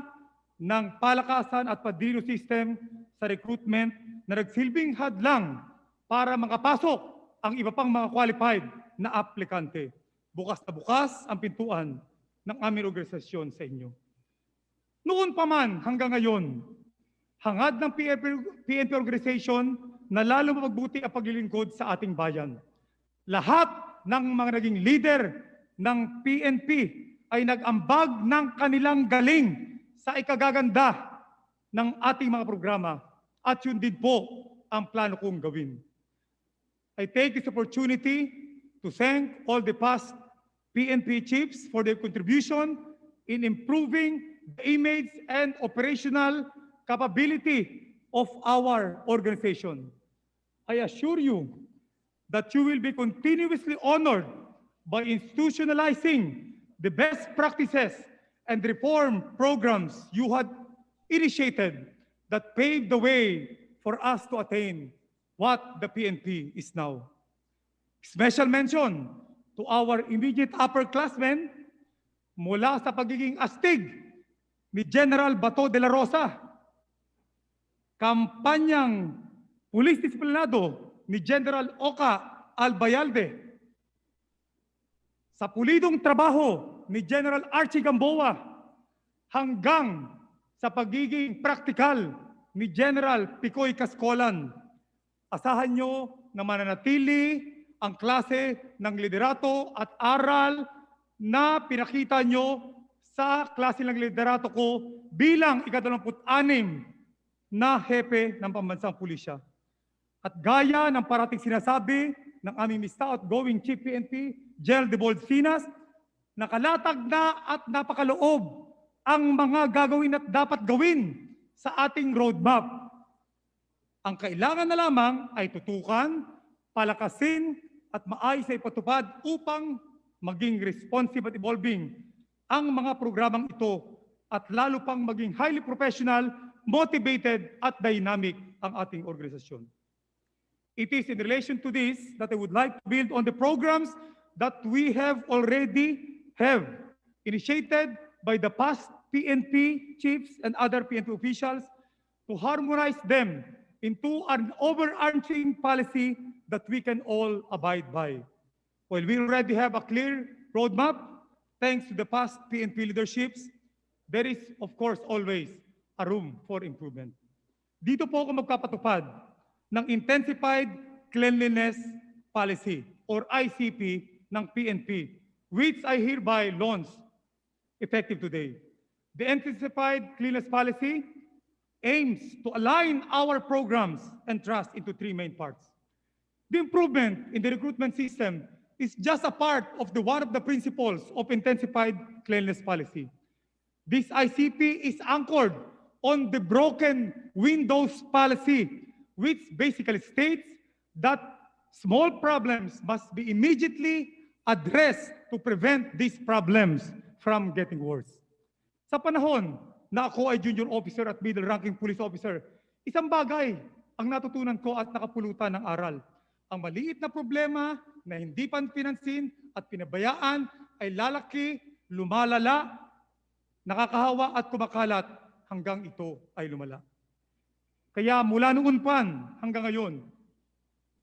S7: ng palakasan at padrino system sa recruitment na nagsilbing hadlang para makapasok ang iba pang mga qualified na aplikante. Bukas na bukas ang pintuan ng aming organisasyon sa inyo. Noon pa man hanggang ngayon, hangad ng PNP organization na lalo magbuti ang paglilingkod sa ating bayan. Lahat ng mga naging leader ng PNP ay nag-ambag ng kanilang galing sa ikagaganda ng ating mga programa at yun din po ang plano kong gawin. I take this opportunity to thank all the past PNP chiefs for their contribution in improving the image and operational capability of our organization. I assure you that you will be continuously honored by institutionalizing the best practices and reform programs you had initiated that paved the way for us to attain what the PNP is now. Special mention to our immediate upperclassmen mula sa pagiging astig ni General Bato de la Rosa, kampanyang pulis disiplinado ni General Oka Albayalde, sa pulidong trabaho ni General Archie Gamboa, hanggang sa pagiging praktikal ni General Picoy Cascolan. Asahan nyo na mananatili ang klase ng liderato at aral na pinakita nyo sa klase ng liderato ko bilang ika-26 na hepe ng pambansang pulisya. At gaya ng parating sinasabi ng aming Mr. Outgoing Chief PNP, General Debold Sinas, nakalatag na at napakaloob ang mga gagawin at dapat gawin sa ating roadmap. Ang kailangan na lamang ay tutukan, palakasin at maayos na ipatupad upang maging responsive at evolving ang mga programang ito at lalo pang maging highly professional, motivated at dynamic ang ating organisasyon. It is in relation to this that I would like to build on the programs that we have already initiated by the past PNP chiefs and other PNP officials to harmonize them into an overarching policy that we can all abide by. While we already have a clear roadmap, thanks to the past PNP leaderships, there is, of course, always a room for improvement. Dito po ako magpapatupad ng Intensified Cleanliness Policy or ICP ng PNP, which I hereby launch effective today. The Intensified Cleanliness Policy aims to align our programs and trust into three main parts. The improvement in the recruitment system is just a part of one of the principles of Intensified Cleanliness Policy. This ICP is anchored on the broken windows policy, which basically states that small problems must be immediately addressed to prevent these problems from getting worse. Sa panahon na ako ay junior officer at middle ranking police officer, isang bagay ang natutunan ko at nakapulutan ng aral. Ang maliit na problema na hindi pinansin at pinabayaan ay lalaki, lumalala, nakakahawa at kumakalat hanggang ito ay lumala. Kaya mula noon pa hanggang ngayon,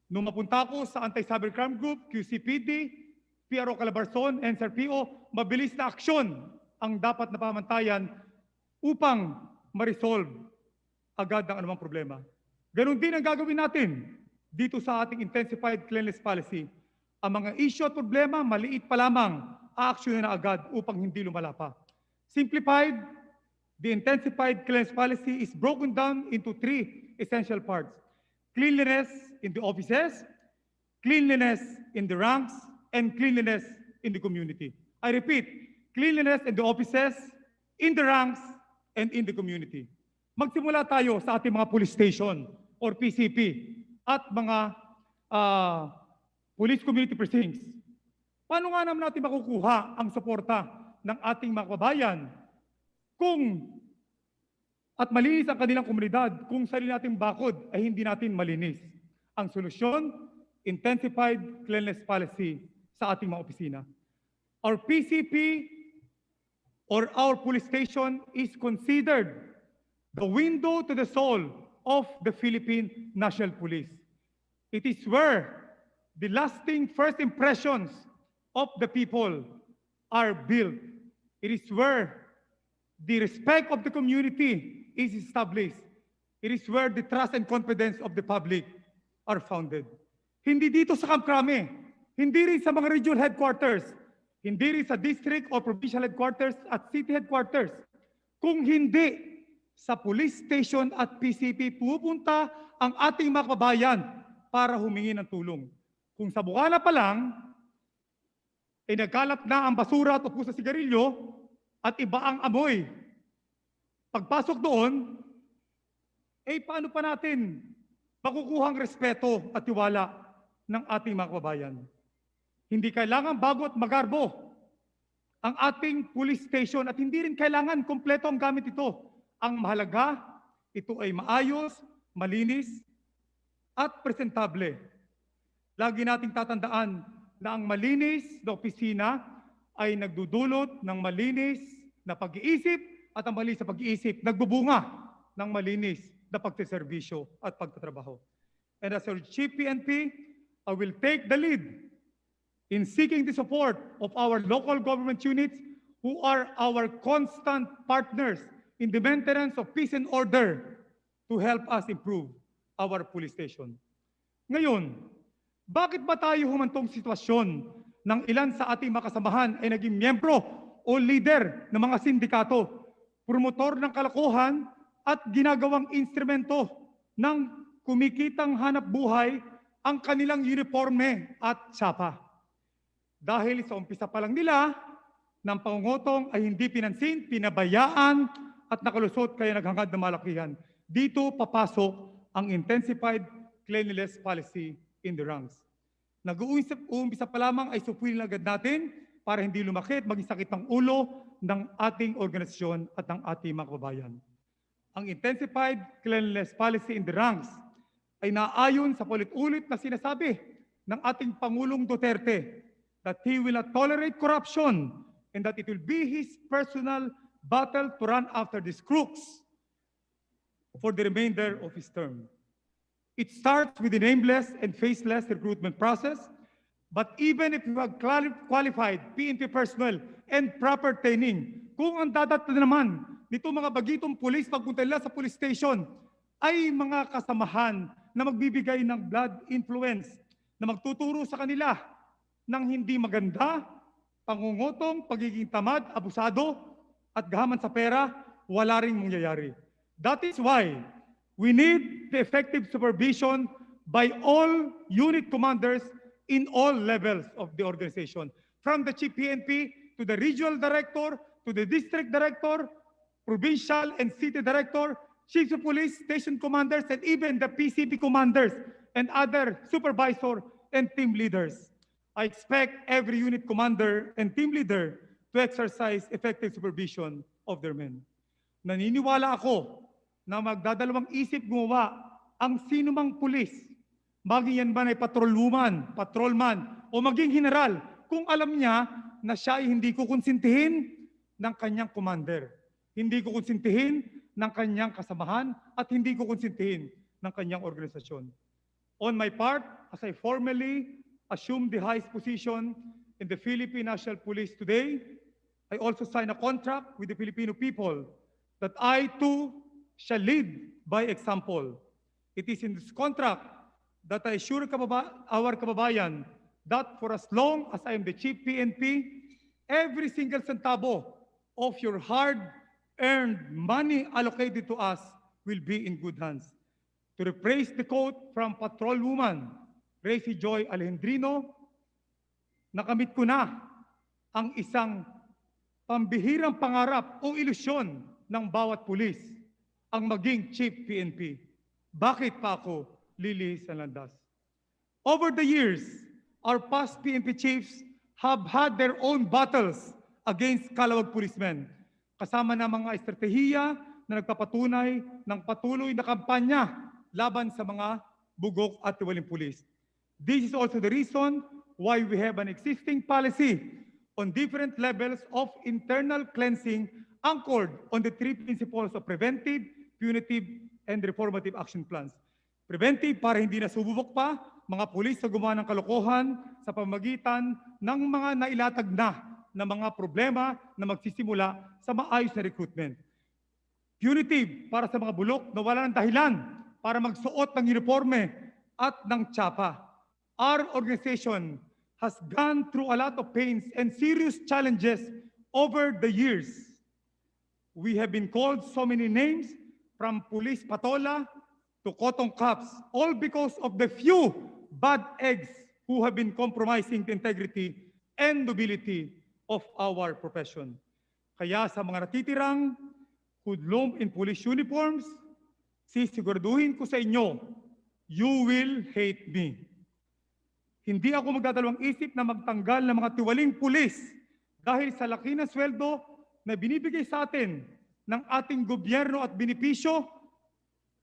S7: nung mapunta ko sa Anti-Cybercrime Group, QCPD, PRO Calabarzon, NCRPO, mabilis na aksyon ang dapat na pamantayan upang ma-resolve agad ang anumang problema. Ganon din ang gagawin natin dito sa ating Intensified Cleanliness Policy. Ang mga issue at problema, maliit pa lamang, aaksyonan na agad upang hindi lumala pa. Simplified, the Intensified Cleanliness Policy is broken down into three essential parts. Cleanliness in the offices, cleanliness in the ranks, and cleanliness in the community. I repeat, cleanliness in the offices, in the ranks, and in the community. Magsimula tayo sa ating mga police station or PCP at mga police community precincts. Paano nga naman natin makukuha ang suporta ng ating mga kababayan kung at malinis ang kanilang komunidad kung sarili nating bakod ay hindi natin malinis? Ang solusyon, Intensified Cleanliness Policy sa ating mga opisina. Our PCP or our police station is considered the window to the soul of the Philippine National Police. It is where the lasting first impressions of the people are built. It is where the respect of the community is established. It is where the trust and confidence of the public are founded. Hindi dito sa Camp Crame, hindi rin sa mga regional headquarters, hindi rin sa district or provincial headquarters at city headquarters. Kung hindi sa police station at PCP pupunta ang ating mga kababayan para humingi ng tulong. Kung sa Bukana pa lang, ay nagkalat na ang basura at upo sa sigarilyo at iba ang amoy. Pagpasok doon, paano pa natin makukuhang respeto at tiwala ng ating mga kababayan? Hindi kailangan bago at magarbo ang ating police station at hindi rin kailangan kompleto ang gamit ito. Ang mahalaga, ito ay maayos, malinis, at presentable. Lagi nating tatandaan na ang malinis na opisina ay nagdudulot ng malinis na pag-iisip at ang malinis na pag-iisip nagbubunga ng malinis na pagsiservisyo at pagtatrabaho. And as your Chief PNP, I will take the lead in seeking the support of our local government units who are our constant partners in the maintenance of peace and order to help us improve our police station. Ngayon, bakit ba tayo humantong sitwasyon ng ilan sa ating mga kasamahan ay naging miyembro o leader ng mga sindikato, promotor ng kalokohan at ginagawang instrumento ng kumikitang hanap buhay ang kanilang uniforme at tsapa? Dahil sa umpisa pa lang nila ng pangungutong ay hindi pinansin, pinabayaan at nakalusot kaya naghangad na malakihan. Dito papasok ang intensified cleanliness policy in the ranks. Nag-uumpisa pa lamang ay supulin agad natin para hindi lumaki at maging sakit ng ulo ng ating organisasyon at ng ating mga kababayan. Ang intensified cleanliness policy in the ranks ay naayon sa paulit-ulit na sinasabi ng ating Pangulong Duterte that he will not tolerate corruption and that it will be his personal battle to run after these crooks for the remainder of his term. It starts with the nameless and faceless recruitment process, but even if you have qualified PNP personnel and proper training, kung ang dadat na naman nito mga bagitong pulis pagpunta nila sa police station ay mga kasamahan na magbibigay ng blood influence, na magtuturo sa kanila ng hindi maganda, pangungutong, pagiging tamad, abusado, at gahaman sa pera, wala ring mangyayari. That is why we need the effective supervision by all unit commanders in all levels of the organization, from the Chief PNP to the regional director, to the district director, provincial and city director, chiefs of police, station commanders, and even the PCP commanders and other supervisor and team leaders. I expect every unit commander and team leader to exercise effective supervision of their men. Naniniwala ako na magdadalawang isip gumawa ang sinumang pulis, maging yan ba ay patrolman, o maging general, kung alam niya na siya ay hindi kukonsintihin ng kanyang commander, hindi kukonsintihin ng kanyang kasamahan, at hindi kukonsintihin ng kanyang organisasyon. On my part, as I formally assume the highest position in the Philippine National Police today, I also sign a contract with the Filipino people that I too shall lead by example. It is in this contract that I assure our kababayan that for as long as I am the Chief PNP, every single centavo of your hard-earned money allocated to us will be in good hands. To rephrase the quote from patrolwoman Racy Joy Alejandrino, nakamit ko na ang isang pambihirang pangarap o ilusyon ng bawat pulis, ang maging Chief PNP. Bakit pa ako lilihis sa landas? Over the years, our past PNP chiefs have had their own battles against kalawag policemen, kasama ng mga estratehiya na nagpapatunay ng patuloy na kampanya laban sa mga bugok at tiwaling pulis. This is also the reason why we have an existing policy on different levels of internal cleansing anchored on the three principles of preventive, punitive, and reformative action plans. Preventive para hindi nasububok pa mga pulis sa gumawa ng kalokohan sa pamamagitan ng mga nailatag na mga problema na magsisimula sa maayos na recruitment. Punitive para sa mga bulok na wala ng dahilan para magsuot ng uniforme at ng tsapa. Our organization has gone through a lot of pains and serious challenges over the years. We have been called so many names, from police patola to cotton cups, all because of the few bad eggs who have been compromising the integrity and nobility of our profession. Kaya sa mga natitirang hoodlum in police uniforms, sisiguraduhin ko sa inyo, you will hate me. Hindi ako magdadalawang isip na magtanggal ng mga tiwaling pulis dahil sa laki ng sweldo na binibigay sa atin ng ating gobyerno at benepisyo,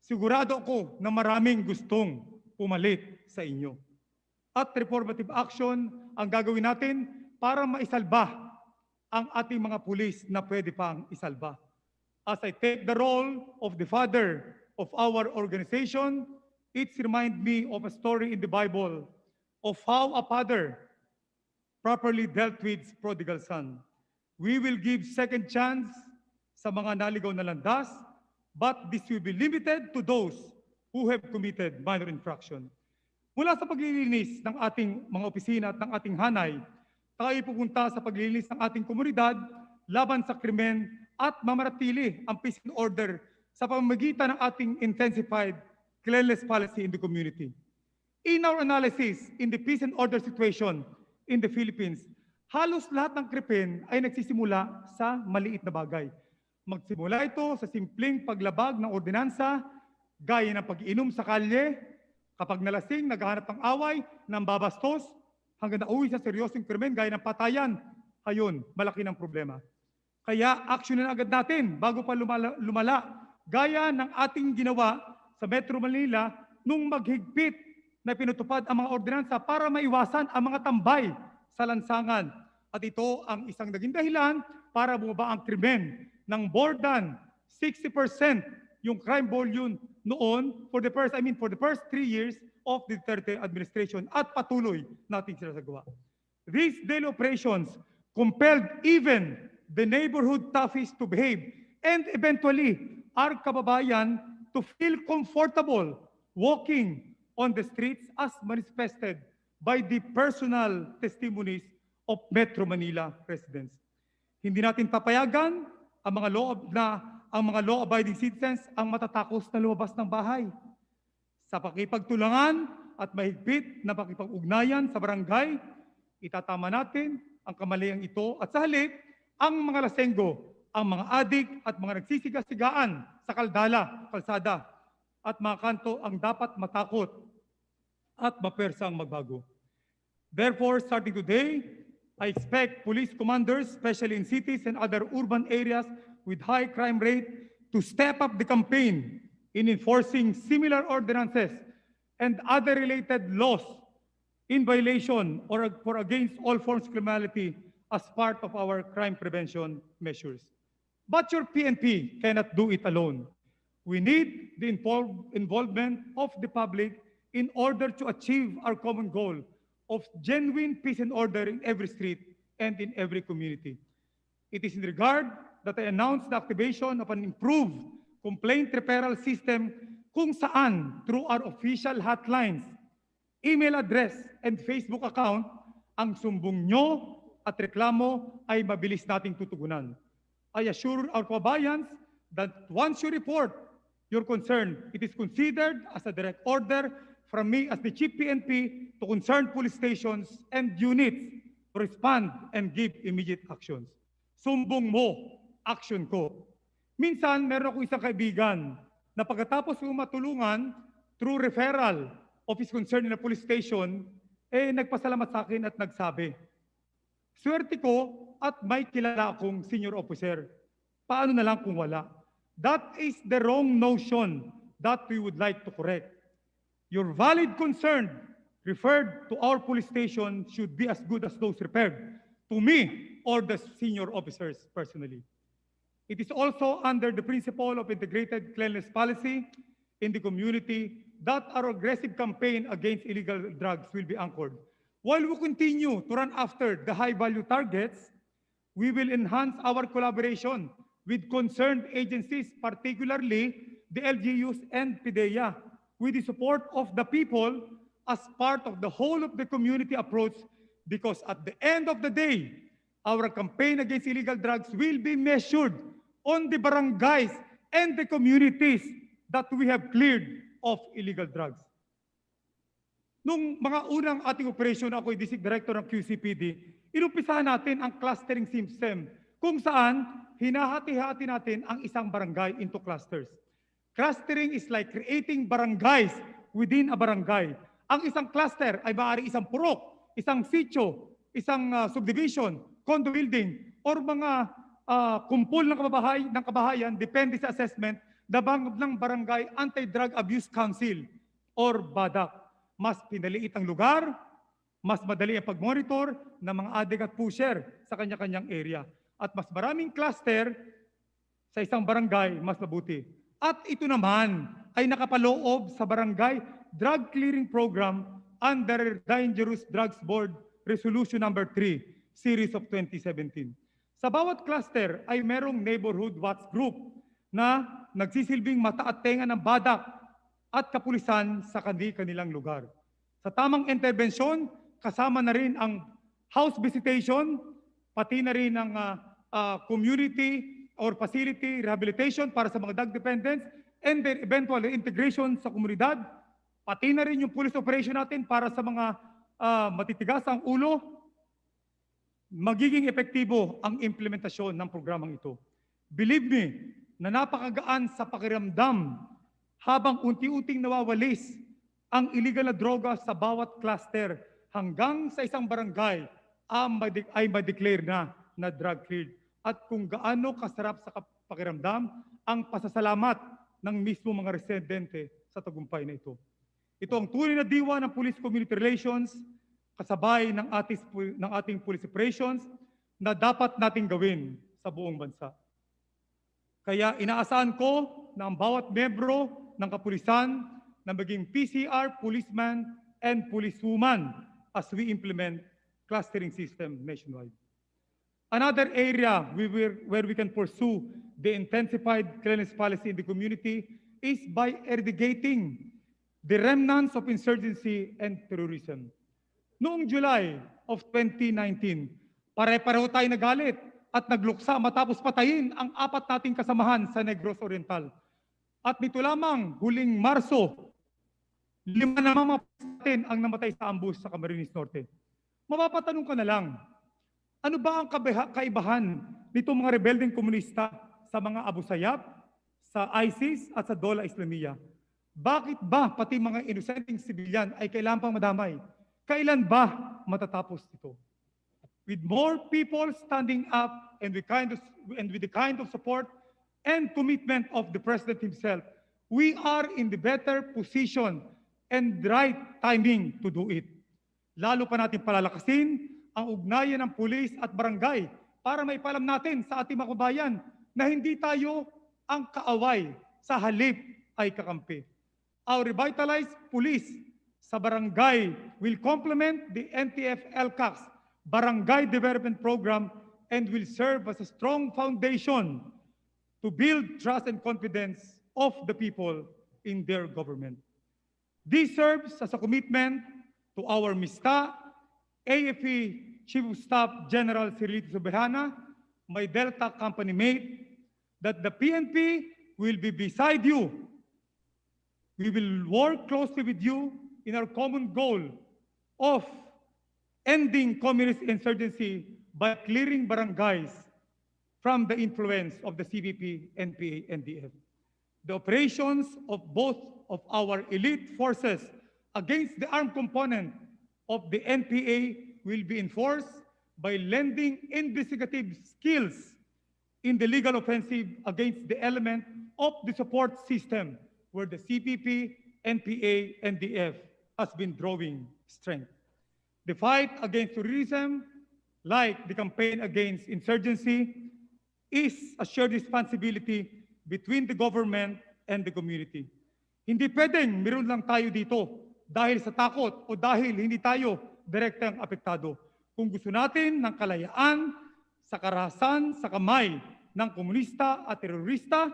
S7: sigurado ako na maraming gustong pumalit sa inyo. At reformative action ang gagawin natin para maisalba ang ating mga pulis na pwede pang isalba. As I take the role of the father of our organization, it reminds me of a story in the Bible of how a father properly dealt with his prodigal son. We will give second chance sa mga naligaw na landas, but this will be limited to those who have committed minor infraction. Mula sa paglilinis ng ating mga opisina at ng ating hanay, tayo pupunta sa paglilinis ng ating komunidad laban sa krimen at mamaratili ang peace and order sa pamamagitan ng ating intensified cleanliness policy in the community. In our analysis in the peace and order situation in the Philippines, halos lahat ng krimen ay nagsisimula sa maliit na bagay. Magsimula ito sa simpleng paglabag ng ordinansa, gaya ng pag-inom sa kalye, kapag nalasing, naghahanap ng away, ng babastos, hanggang nauwi sa seryosong krimen gaya ng patayan. Ayun, malaki ng problema. Kaya aksyonin agad natin bago pa lumala, gaya ng ating ginawa sa Metro Manila nung maghigpit na pinutupad ang mga ordinansa para maiwasan ang mga tambay sa lansangan. At ito ang isang naging dahilan para bumaba ang krimen ng more than 60% yung crime volume noon for the first 3 years of the Duterte administration at patuloy nating sinasagawa. These daily operations compelled even the neighborhood toughies to behave and eventually our kababayan to feel comfortable walking on the streets as manifested by the personal testimonies of Metro Manila residents. Hindi natin papayagan ang mga law-abiding citizens ang matatakos na lumabas ng bahay. Sa pakipagtulangan at mahigpit na pakipag-ugnayan sa barangay, itatama natin ang kamaliang ito at sa halip, ang mga lasenggo, ang mga adik at mga nagsisiga-sigaan sa kalsada at mga kanto ang dapat matakot at mapersang magbago. Therefore, starting today, I expect police commanders, especially in cities and other urban areas with high crime rate, to step up the campaign in enforcing similar ordinances and other related laws in violation or for against all forms of criminality as part of our crime prevention measures. But your PNP cannot do it alone. We need the involvement of the public in order to achieve our common goal of genuine peace and order in every street and in every community. It is in regard that I announced the activation of an improved complaint referral system kung saan through our official hotlines, email address, and Facebook account, ang sumbong nyo at reklamo ay mabilis nating tutugunan. I assure our kababayans that once you report your concern, it is considered as a direct order from me as the Chief PNP to concerned police stations and units to respond and give immediate actions. Sumbong mo, action ko. Minsan, meron ako isang kaibigan na pagkatapos ko matulungan through referral of his concern in a police station, nagpasalamat sa akin at nagsabi, swerte ko at may kilala akong senior officer. Paano na lang kung wala? That is the wrong notion that we would like to correct. Your valid concern referred to our police station should be as good as those referred to me or the senior officers personally. It is also under the principle of integrated cleanliness policy in the community that our aggressive campaign against illegal drugs will be anchored. While we continue to run after the high-value targets, we will enhance our collaboration with concerned agencies, particularly the LGUs and PDEA, with the support of the people as part of the whole of the community approach, because at the end of the day, our campaign against illegal drugs will be measured on the barangays and the communities that we have cleared of illegal drugs. Nung mga unang ating operasyon, ako ay District Director ng QCPD, inumpisahan natin ang clustering system kung saan hinahati-hati natin ang isang barangay into clusters. Clustering is like creating barangays within a barangay. Ang isang cluster ay maaari isang purok, isang sitio, isang subdivision, condo building, or mga kumpul ng kabahayan, depende sa assessment, ng Barangay Anti-Drug Abuse Council or BADAC. Mas pinaliit ang lugar, mas madali ang pag-monitor ng mga addict at pusher sa kanya-kanyang area. At mas maraming cluster sa isang barangay, mas mabuti. At ito naman ay nakapaloob sa Barangay Drug Clearing Program under Dangerous Drugs Board Resolution number 3, Series of 2017. Sa bawat cluster ay merong neighborhood watch group na nagsisilbing mata at tenga ng badak at kapulisan sa kanilang lugar. Sa tamang interbensyon, kasama na rin ang house visitation, pati na rin ang community or facility rehabilitation para sa mga drug dependents and their eventual integration sa komunidad, pati na rin yung police operation natin para sa mga matitigas ang ulo, magiging epektibo ang implementasyon ng programang ito. Believe me, na napakagaan sa pakiramdam habang unti-unting nawawalis ang illegal na droga sa bawat cluster hanggang sa isang barangay ay ma-declare na drug cleared. At kung gaano kasarap sa pakiramdam ang pasasalamat ng mismo mga residente sa tagumpay na ito. Ito ang tunay na diwa ng Police Community Relations kasabay ng ating police operations na dapat nating gawin sa buong bansa. Kaya inaasahan ko na ang bawat membro ng kapulisan na maging PCR, policeman, and policewoman as we implement clustering system nationwide. Another area where we can pursue the intensified cleanliness policy in the community is by eradicating the remnants of insurgency and terrorism. Noong July of 2019, pare-pareho tayo nagalit at nagluksa matapos patayin ang 4 nating kasamahan sa Negros Oriental. At nito lamang, huling Marso, 5 na mga natin ang namatay sa ambush sa Camarines Norte. Mapapatanong ka na lang, ano ba ang kaibahan nitong mga rebeldeng komunista sa mga Abu Sayyaf, sa ISIS at sa Dola Islamiyah? Bakit ba pati mga inosenteng sibilyan ay kailangan pang madamay? Kailan ba matatapos ito? With more people standing up and with the kind of support and commitment of the President himself, we are in the better position and right timing to do it. Lalo pa natin palalakasin ang ugnayan ng pulis at barangay para maipalam natin sa ating mga kabayan na hindi tayo ang kaaway, sa halip ay kakampi. Our revitalized police sa barangay will complement the NTF-LCAC's Barangay Development Program and will serve as a strong foundation to build trust and confidence of the people in their government. This serves as a commitment to our MISTA, AFP Chief of Staff General Cirilito Subehana, my Delta company mate, that the PNP will be beside you. We will work closely with you in our common goal of ending communist insurgency by clearing barangays from the influence of the CBP, NPA, and DF. The operations of both of our elite forces against the armed component of the NPA will be enforced by lending investigative skills in the legal offensive against the element of the support system where the CPP, NPA, and DF has been drawing strength. The fight against terrorism, like the campaign against insurgency, is a shared responsibility between the government and the community. Hindi pwedeng meron lang tayo dito dahil sa takot o dahil hindi tayo direktang apektado. Kung gusto natin ng kalayaan sa karahasan sa kamay ng komunista at terorista,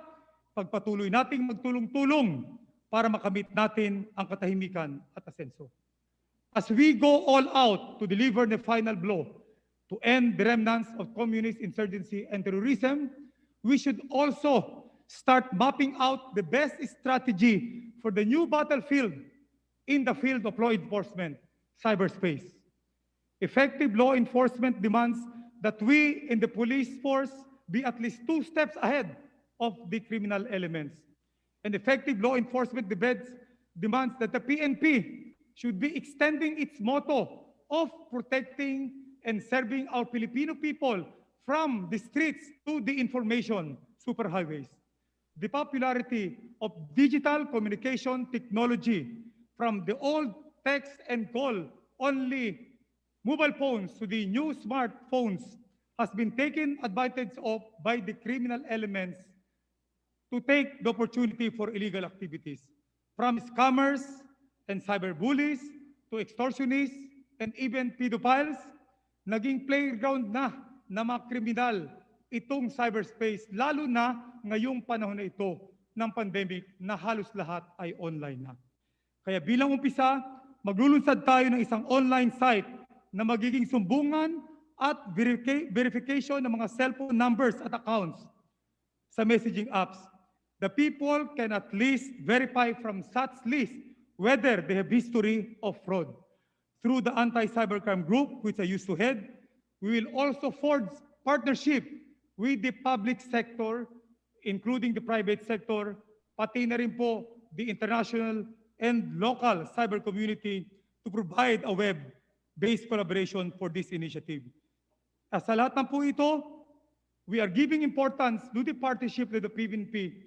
S7: pagpatuloy nating magtulong-tulong para makamit natin ang katahimikan at asenso. As we go all out to deliver the final blow to end the remnants of communist insurgency and terrorism, we should also start mapping out the best strategy for the new battlefield in the field of law enforcement, cyberspace. Effective law enforcement demands that we in the police force be at least 2 steps ahead of the criminal elements. And effective law enforcement demands that the PNP should be extending its motto of protecting and serving our Filipino people from the streets to the information superhighways. The popularity of digital communication technology, from the old text and call only mobile phones to the new smartphones, has been taken advantage of by the criminal elements to take the opportunity for illegal activities. From scammers and cyberbullies to extortionists and even pedophiles, naging playground na na mga kriminal itong cyberspace, lalo na ngayong panahon na ito ng pandemic na halos lahat ay online na. Kaya bilang umpisa, maglulunsad tayo ng isang online site na magiging sumbungan at verification ng mga cellphone numbers at accounts sa messaging apps. The people can at least verify from such list whether they have history of fraud. Through the anti-cybercrime group, which I used to head, we will also forge partnership with the public sector, including the private sector, pati na rin po the international and local cyber community to provide a web-based collaboration for this initiative. Sa lahat ng po ito, we are giving importance to the partnership with the PNP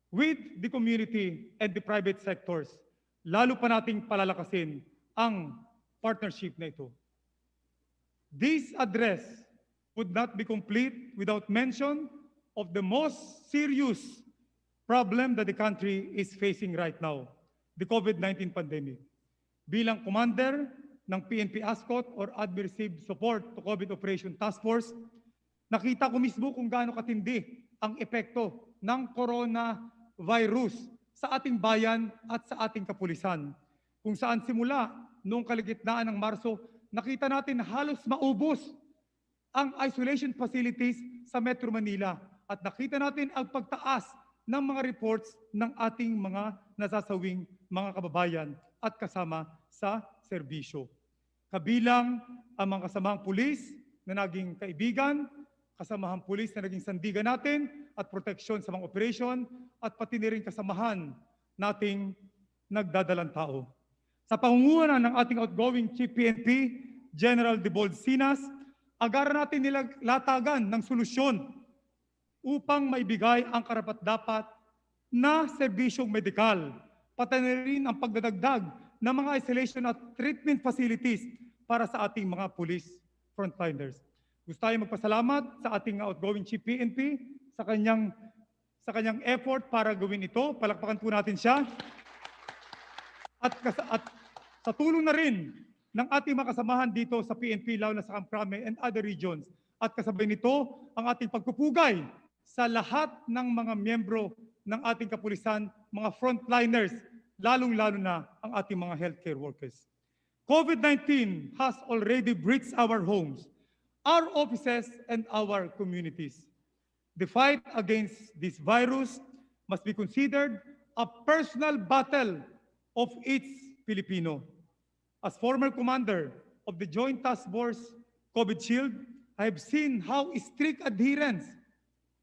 S7: with the community and the private sectors. Lalo pa nating palalakasin ang partnership na ito. This address would not be complete without mention of the most serious problem that the country is facing right now, the COVID-19 pandemic. Bilang commander ng PNP ASCOT or Administrative Support to COVID Operation Task Force, nakita ko mismo kung gaano katindi ang epekto ng coronavirus sa ating bayan at sa ating kapulisan. Kung saan simula noong kalagitnaan ng Marso, nakita natin halos maubos ang isolation facilities sa Metro Manila at nakita natin ang pagtaas ng mga reports ng ating mga nasasawing mga kababayan at kasama sa serbisyo. Kabilang ang mga kasamahang pulis na naging kaibigan, kasamahang pulis na naging sandigan natin at proteksyon sa mga operasyon at pati na rin kasamahan nating nagdadalang tao. Sa pangunguna ng ating outgoing Chief PNP, General Debold Sinas, agaran natin nilatagan ng solusyon upang maibigay ang karapat-dapat na serbisyong medikal, pati na rin ang pagdadagdag ng mga isolation at treatment facilities para sa ating mga police frontliners. Gusto tayo magpasalamat sa ating outgoing Chief PNP sa kanyang effort para gawin ito. Palakpakan po natin siya. At sa tulong na rin ng ating mga kasamahan dito sa PNP, lalo na sa Camp Crame and other regions. At kasabay nito ang ating pagpupugay sa lahat ng mga miyembro ng ating kapulisan, mga frontliners, lalong-lalo na ang ating mga healthcare workers. COVID-19 has already breached our homes, our offices, and our communities. The fight against this virus must be considered a personal battle of each Filipino. As former commander of the Joint Task Force COVID Shield, I have seen how strict adherence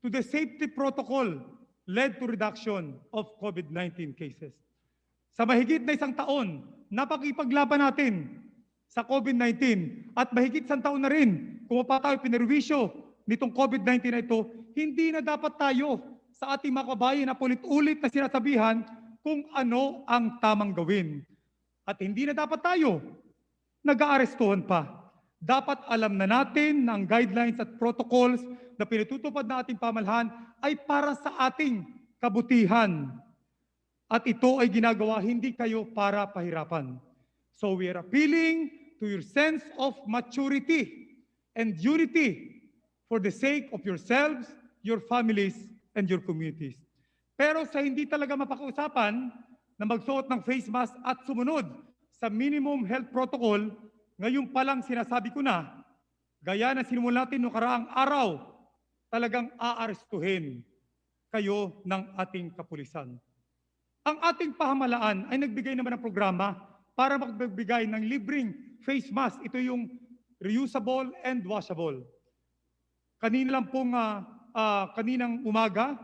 S7: to the safety protocol led to reduction of COVID-19 cases. Sa mahigit na isang taon, napakipaglaban natin sa COVID-19 at mahigit isang taon na rin kung pa tayo pinirwisyo nitong COVID-19 na ito, hindi na dapat tayo sa ating mga kabayan na ulit-ulit na sinasabihan kung ano ang tamang gawin. At hindi na dapat tayo nag-aarestuhan pa. Dapat alam na natin na ang guidelines at protocols na pinatutupad na ating pamahalaan ay para sa ating kabutihan. At ito ay ginagawa hindi kayo para pahirapan. So we are appealing to your sense of maturity and unity for the sake of yourselves, your families, and your communities. Pero sa hindi talaga mapakausapan na magsuot ng face mask at sumunod sa minimum health protocol, ngayon pa lang sinasabi ko na, gaya na sinimulan natin noong karaang araw, talagang aarestuhin kayo ng ating kapulisan. Ang ating pahamalaan ay nagbigay naman ng programa para magbigay ng libreng face mask. Ito yung reusable and washable. Kaninang umaga,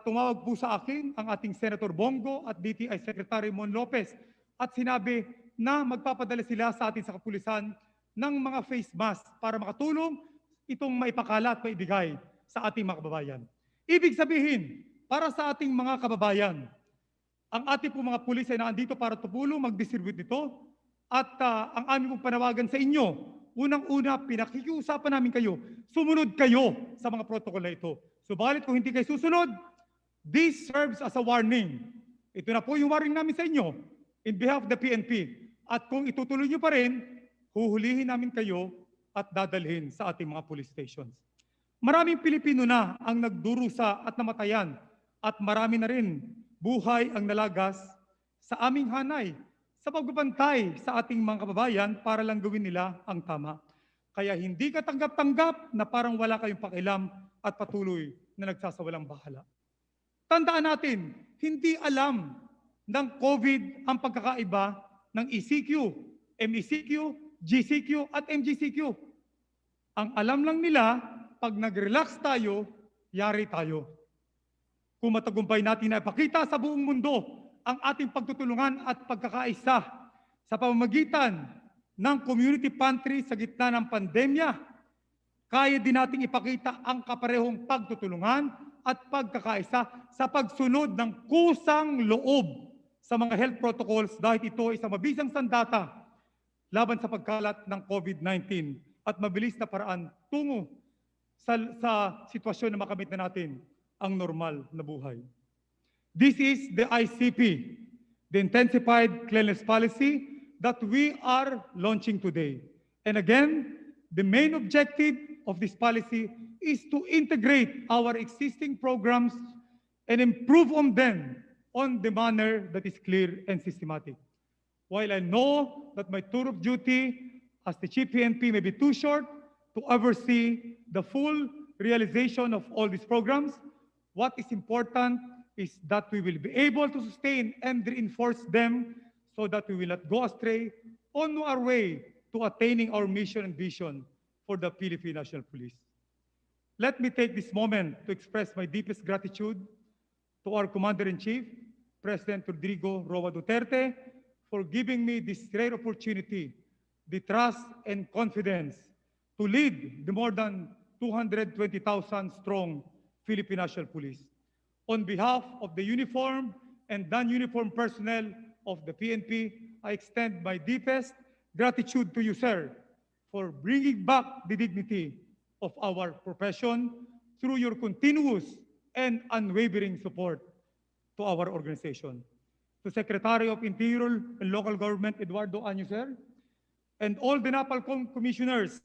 S7: tumawag po sa akin ang ating Senator Bongo at DTI Secretary Mon Lopez at sinabi na magpapadala sila sa atin sa kapulisan ng mga face mask para makatulong itong maipakalat, maibigay sa ating mga kababayan. Ibig sabihin, para sa ating mga kababayan, ang ating pong mga pulis ay naandito para tumulong mag-distribute nito at ang aming pong panawagan sa inyo, unang-una, pinakikiusapan namin kayo, sumunod kayo sa mga protocol na ito. Subalit kung hindi kayo susunod, this serves as a warning. Ito na po yung warning namin sa inyo in behalf of the PNP. At kung itutuloy nyo pa rin, huhulihin namin kayo at dadalhin sa ating mga police stations. Maraming Pilipino na ang nagdurusa at namatayan at marami na rin buhay ang nalagas sa aming hanay sa pagbabantay sa ating mga kababayan para lang gawin nila ang tama. Kaya hindi katanggap-tanggap na parang wala kayong pakialam at patuloy na nagsasawalang bahala. Tandaan natin, hindi alam ng COVID ang pagkakaiba ng ECQ, MECQ, GCQ at MGCQ. Ang alam lang nila, pag nag-relax tayo, yari tayo. Kung matagumpay natin na ipakita sa buong mundo ang ating pagtutulungan at pagkakaisa sa pamamagitan ng community pantry sa gitna ng pandemya, kaya din nating ipakita ang kaparehong pagtutulungan at pagkakaisa sa pagsunod ng kusang loob sa mga health protocols dahil ito ay isang mabisang sandata laban sa pagkalat ng COVID-19 at mabilis na paraan tungo sa sitwasyon na makamit na natin ang normal na buhay. This is the ICP, the Intensified Cleanliness Policy that we are launching today. And again, the main objective of this policy is to integrate our existing programs and improve on them on the manner that is clear and systematic. While I know that my tour of duty as the Chief PNP may be too short to oversee the full realization of all these programs, what is important is that we will be able to sustain and reinforce them so that we will not go astray on our way to attaining our mission and vision for the Philippine National Police. Let me take this moment to express my deepest gratitude to our Commander-in-Chief, President Rodrigo Roa Duterte, for giving me this rare opportunity, the trust and confidence to lead the more than 220,000 strong Philippine National Police. On behalf of the uniformed and non-uniformed personnel of the PNP, I extend my deepest gratitude to you, sir, for bringing back the dignity of our profession through your continuous and unwavering support to our organization. To Secretary of Interior and Local Government Eduardo Anyo, sir, and all the NAPALCOM commissioners,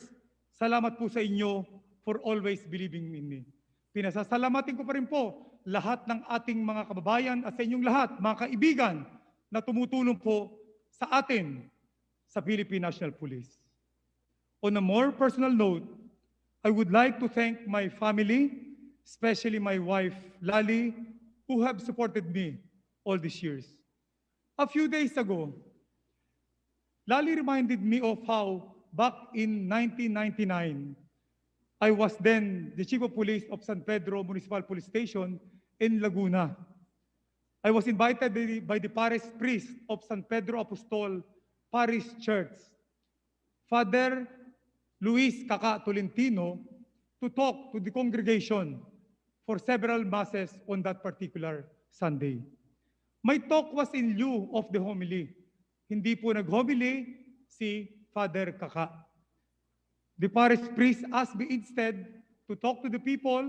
S7: salamat po sa inyo for always believing in me. Pinasasalamatin ko pa rin po lahat ng ating mga kababayan at sa inyong lahat, mga kaibigan, na tumutulong po sa atin sa Philippine National Police. On a more personal note, I would like to thank my family, especially my wife, Lali, who have supported me all these years. A few days ago, Lali reminded me of how back in 1999, I was then the Chief of Police of San Pedro Municipal Police Station in Laguna. I was invited by the parish priest of San Pedro Apostol Parish Church, Father Luis Kaka Tolentino, to talk to the congregation for several masses on that particular Sunday. My talk was in lieu of the homily. Hindi po nag-homily si Father Kaka. The parish priest asked me instead to talk to the people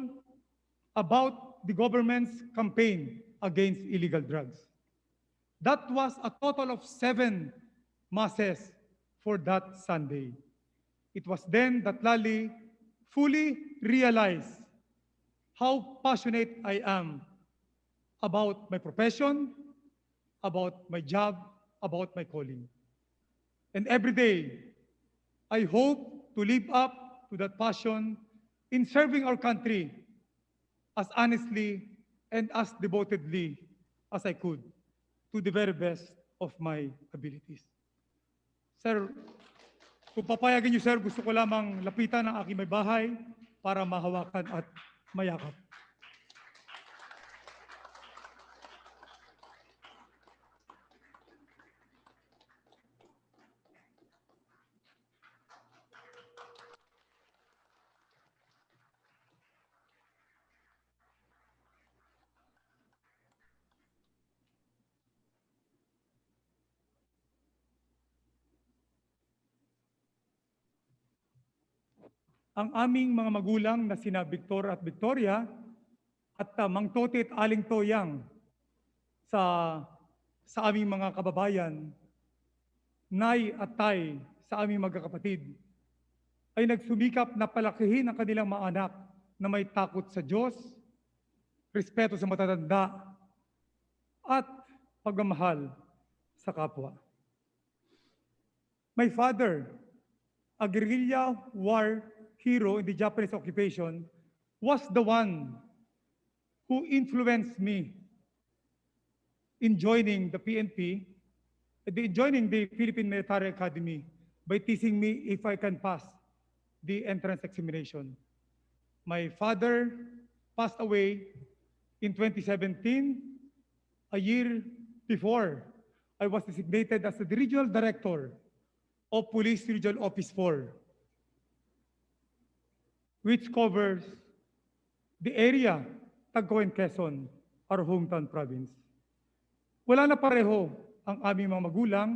S7: about the government's campaign against illegal drugs. That was a total of 7 masses for that Sunday. It was then that Lali fully realized how passionate I am about my profession, about my job, about my calling. And every day, I hope to live up to that passion in serving our country as honestly and as devotedly as I could to the very best of my abilities. Sir, kung papayagan niyo, sir, gusto ko lamang lapitan ang aking may bahay para mahawakan at mayakap. Ang aming mga magulang na sina Victor at Victoria at Mang Toti at Aling Toyang sa aming mga kababayan, Nay at Tay sa aming magkakapatid, ay nagsumikap na palakihin ang kanilang mga anak na may takot sa Diyos, respeto sa matatanda, at pagmamahal sa kapwa. My father, a guerrilla war hero in the Japanese occupation, was the one who influenced me in joining the PNP, joining the Philippine Military Academy by teasing me if I can pass the entrance examination. My father passed away in 2017, a year before I was designated as the Regional Director of Police Regional Office 4, which covers the area Tagcoen, Quezon, our hometown province. Wala na pareho ang aming mga magulang,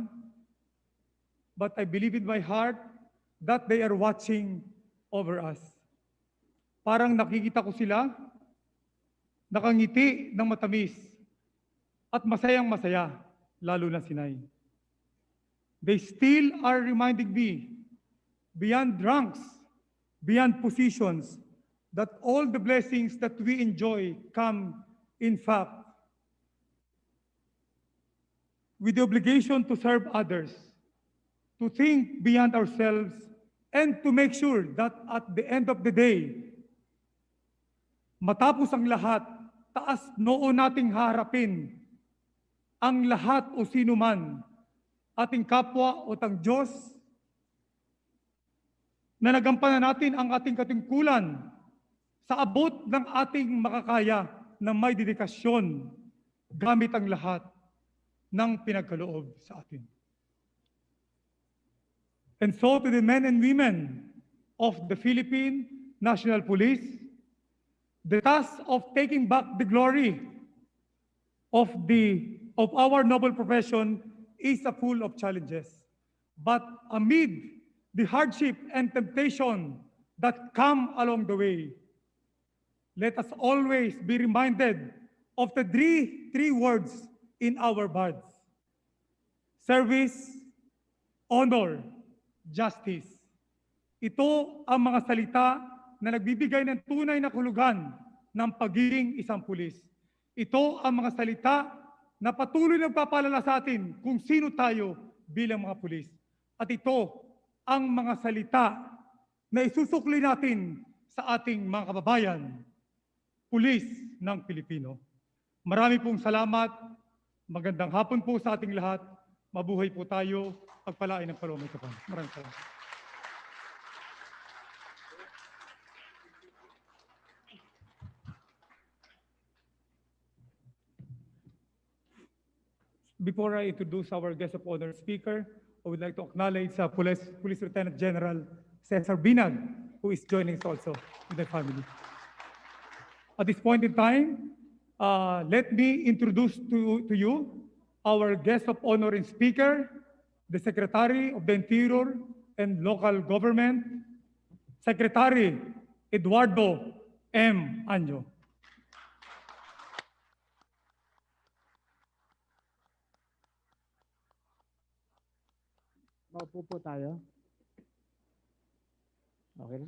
S7: but I believe in my heart that they are watching over us. Parang nakikita ko sila, nakangiti ng matamis, at masayang masaya, lalo na si Nay. They still are reminding me, beyond ranks, beyond positions, that all the blessings that we enjoy come, in fact, with the obligation to serve others, to think beyond ourselves, and to make sure that at the end of the day, matapos ang lahat, taas noo nating harapin ang lahat o sino man, ating kapwa o tang Diyos, na nagampanan natin ang ating katungkulan sa abot ng ating makakaya na may dedikasyon gamit ang lahat ng pinagkaloob sa atin. And so to the men and women of the Philippine National Police, the task of taking back the glory of our noble profession is full of challenges. But amid the hardship and temptation that come along the way, let us always be reminded of the three words in our bards: service, honor, justice. Ito ang mga salita na nagbibigay ng tunay na kahulugan ng pagiging isang pulis. Ito ang mga salita na patuloy nagpapaalala sa atin kung sino tayo bilang mga pulis. At ito ang mga salita na isusukli natin sa ating mga kababayan, pulis ng Pilipino. Marami pong salamat. Magandang hapon po sa ating lahat. Mabuhay po tayo. Pagpalain ng Palomay Kapan. Maraming salamat. Before I introduce our guest of honor speaker, I would like to acknowledge Police Lieutenant General Cesar Binag, who is joining us also with the family. At this point in time, let me introduce to you our guest of honor and speaker, the Secretary of the Interior and Local Government, Secretary Eduardo M. Anyo.
S8: Maupo po tayo. Okay na?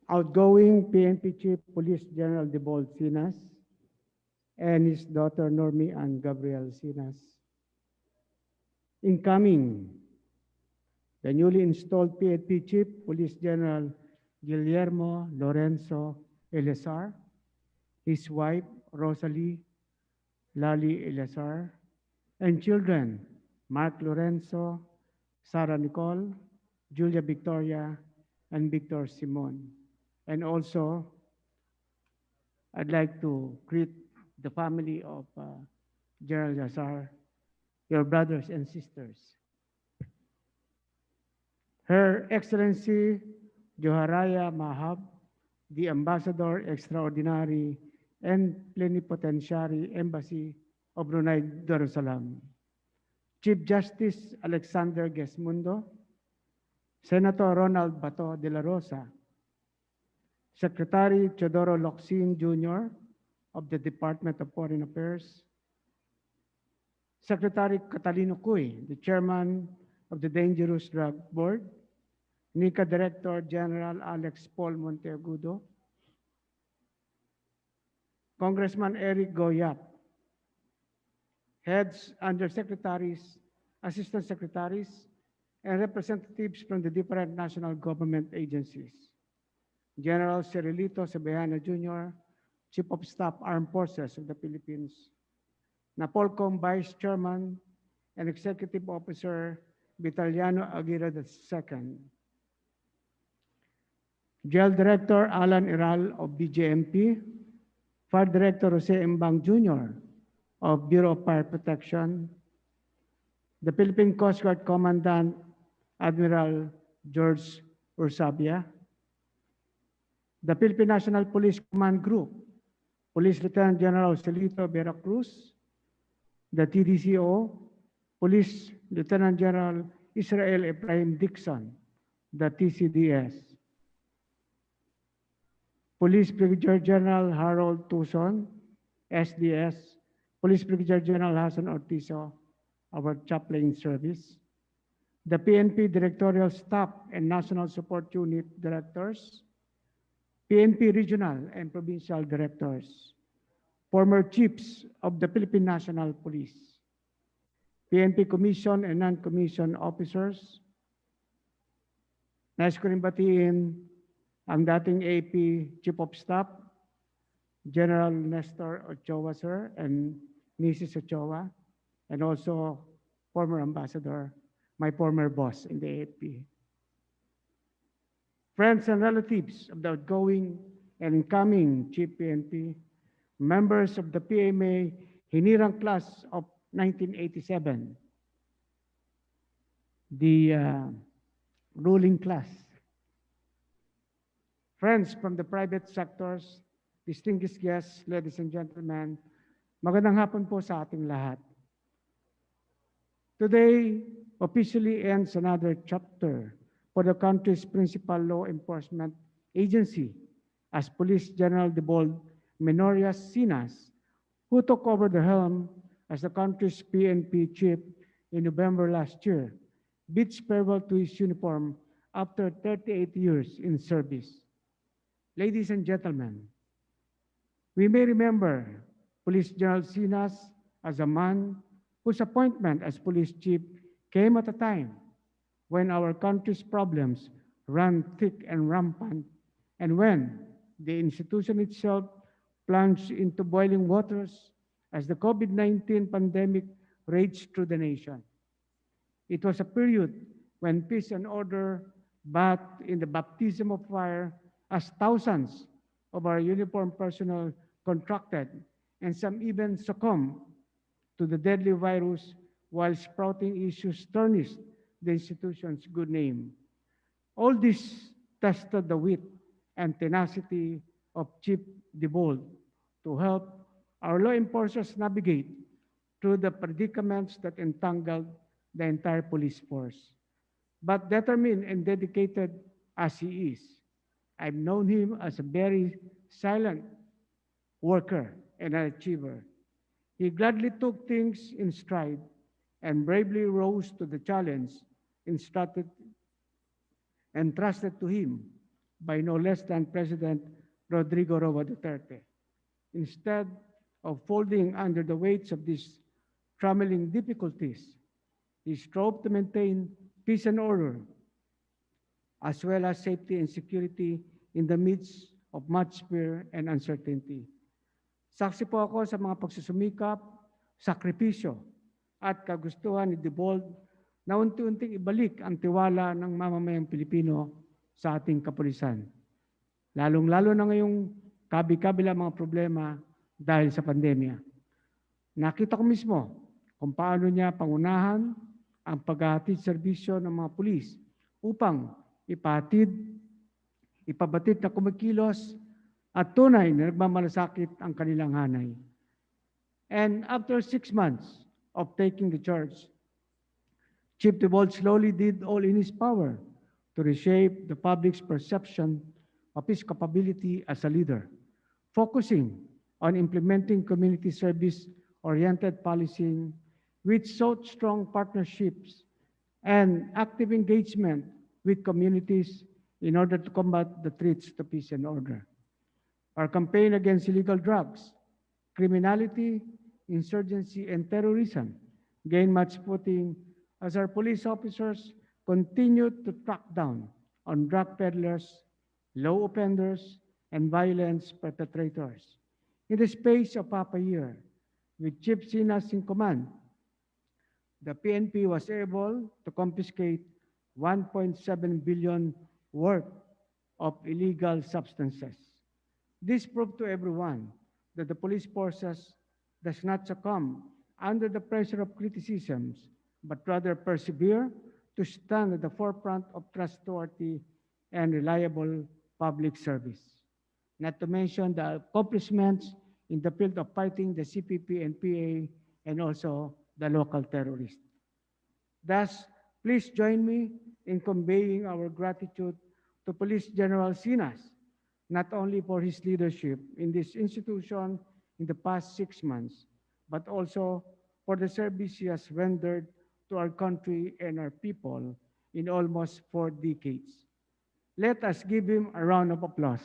S8: Outgoing PNP Chief Police General Debold Sinas and his daughter Normie and Gabriel Sinas. Incoming, the newly installed PNP Chief Police General Guillermo Lorenzo Eleazar, his wife Rosalie Lali Eleazar, and children, Mark Lorenzo, Sarah Nicole, Julia Victoria, and Victor Simon. And also, I'd like to greet the family of General Eleazar, your brothers and sisters. Her Excellency Joharaya Mahab, the Ambassador Extraordinary and Plenipotentiary Embassy of Brunei Darussalam, Chief Justice Alexander Gesmundo, Senator Ronald Bato de la Rosa, Secretary Teodoro Locsin Jr. of the Department of Foreign Affairs, Secretary Catalino Cuy, the Chairman of the Dangerous Drug Board, NICA Director General Alex Paul Monteagudo, Congressman Eric Goyap, heads, undersecretaries, assistant secretaries, and representatives from the different national government agencies. General Cirilito Sebehana Jr., Chief of Staff, Armed Forces of the Philippines, Napolcom Vice Chairman and Executive Officer Vitaliano Aguirre II, Jail Director Alan Iral of BJMP, Fire Director Jose Embang Jr. of Bureau of Fire Protection, the Philippine Coast Guard Commandant Admiral George Ursabia, the Philippine National Police Command Group, Police Lieutenant General Celito Veracruz, the TDCO, Police Lieutenant General Israel Ephraim Dixon, the TCDS, Police Brigadier General Harold Tucson, SDS, Police Brigadier General Hassan Ortizo, our chaplain service, the PNP Directorial Staff and National Support Unit Directors, PNP Regional and Provincial Directors, former chiefs of the Philippine National Police, PNP Commission and non-commissioned officers. Nais ko rin batiin ang dating AP Chief of Staff, General Nestor Ochoa, sir, and Mrs. Ochoa, and also former ambassador, my former boss in the AP. Friends and relatives of the outgoing and incoming Chief PNP, members of the PMA Hinirang Class of 1987, the ruling class, friends from the private sectors, distinguished guests, ladies and gentlemen, magandang hapon po sa ating lahat. Today officially ends another chapter for the country's principal law enforcement agency as Police General Debold Menorias Sinas, who took over the helm as the country's PNP chief in November last year, bids farewell to his uniform after 38 years in service. Ladies and gentlemen, we may remember Police General Sinas as a man whose appointment as police chief came at a time when our country's problems ran thick and rampant, and when the institution itself plunged into boiling waters as the COVID-19 pandemic raged through the nation. It was a period when peace and order bathed in the baptism of fire as thousands of our uniformed personnel contracted and some even succumbed to the deadly virus while sprouting issues tarnished the institution's good name. All this tested the wit and tenacity of Chief Debold to help our law enforcers navigate through the predicaments that entangled the entire police force. But determined and dedicated as he is, I've known him as a very silent worker and an achiever. He gladly took things in stride and bravely rose to the challenge entrusted to him by no less than President Rodrigo Roa Duterte. Instead of folding under the weights of these troubling difficulties, he strove to maintain peace and order, as well as safety and security in the midst of much fear and uncertainty. Saksi po ako sa mga pagsusumikap, sakripisyo, at kagustuhan ni Debold na unti-unting ibalik ang tiwala ng mamamayang Pilipino sa ating kapulisan. Lalong-lalo na ngayong kabi-kabila mga problema dahil sa pandemya. Nakita ko mismo kung paano niya pangunahan ang paghahatid serbisyo ng mga pulis upang ipabatid na kumikilos at tunay na nagmamalasakit ang kanilang hanay. And after 6 months of taking the charge, Chief Debold slowly did all in his power to reshape the public's perception of his capability as a leader, focusing on implementing community service-oriented policing with sought strong partnerships and active engagement with communities in order to combat the threats to peace and order. Our campaign against illegal drugs, criminality, insurgency, and terrorism gain much footing as our police officers continue to track down on drug peddlers, low offenders, and violence perpetrators. In the space of half a year, with Chief Sinas in command, the PNP was able to confiscate 1.7 billion worth of illegal substances. This proved to everyone that the police forces does not succumb under the pressure of criticisms, but rather persevere to stand at the forefront of trustworthy and reliable public service. Not to mention the accomplishments in the field of fighting the CPP and PA and also the local terrorists. Thus, please join me in conveying our gratitude to Police General Sinas, not only for his leadership in this institution in the past 6 months, but also for the service he has rendered to our country and our people in almost 4 decades. Let us give him a round of applause.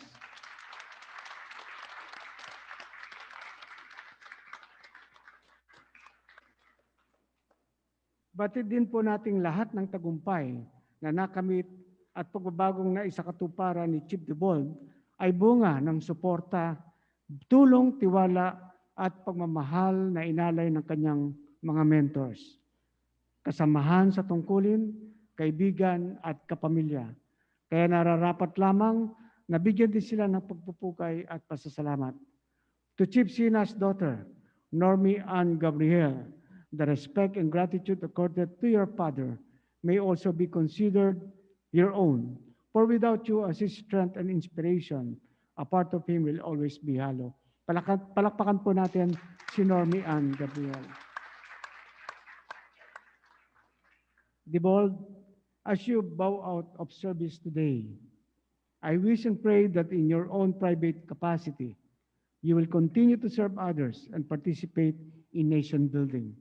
S8: Batid din po nating lahat ng tagumpay na nakamit at pagbabagong naisakatuparan ni Chief Debold ay bunga ng suporta, tulong, tiwala at pagmamahal na inalay ng kanyang mga mentors. Kasamahan sa tungkulin, kaibigan at kapamilya. Kaya nararapat lamang na bigyan din sila ng pagpupukay at pasasalamat. To Chief Sinas' daughter, Normie Ann Gabriel, the respect and gratitude accorded to your father may also be considered your own. For without you as his strength and inspiration, a part of him will always be hollow. Palakpakan po natin si Normie Ann Gabriel. Debold, as you bow out of service today, I wish and pray that in your own private capacity, you will continue to serve others and participate in nation building.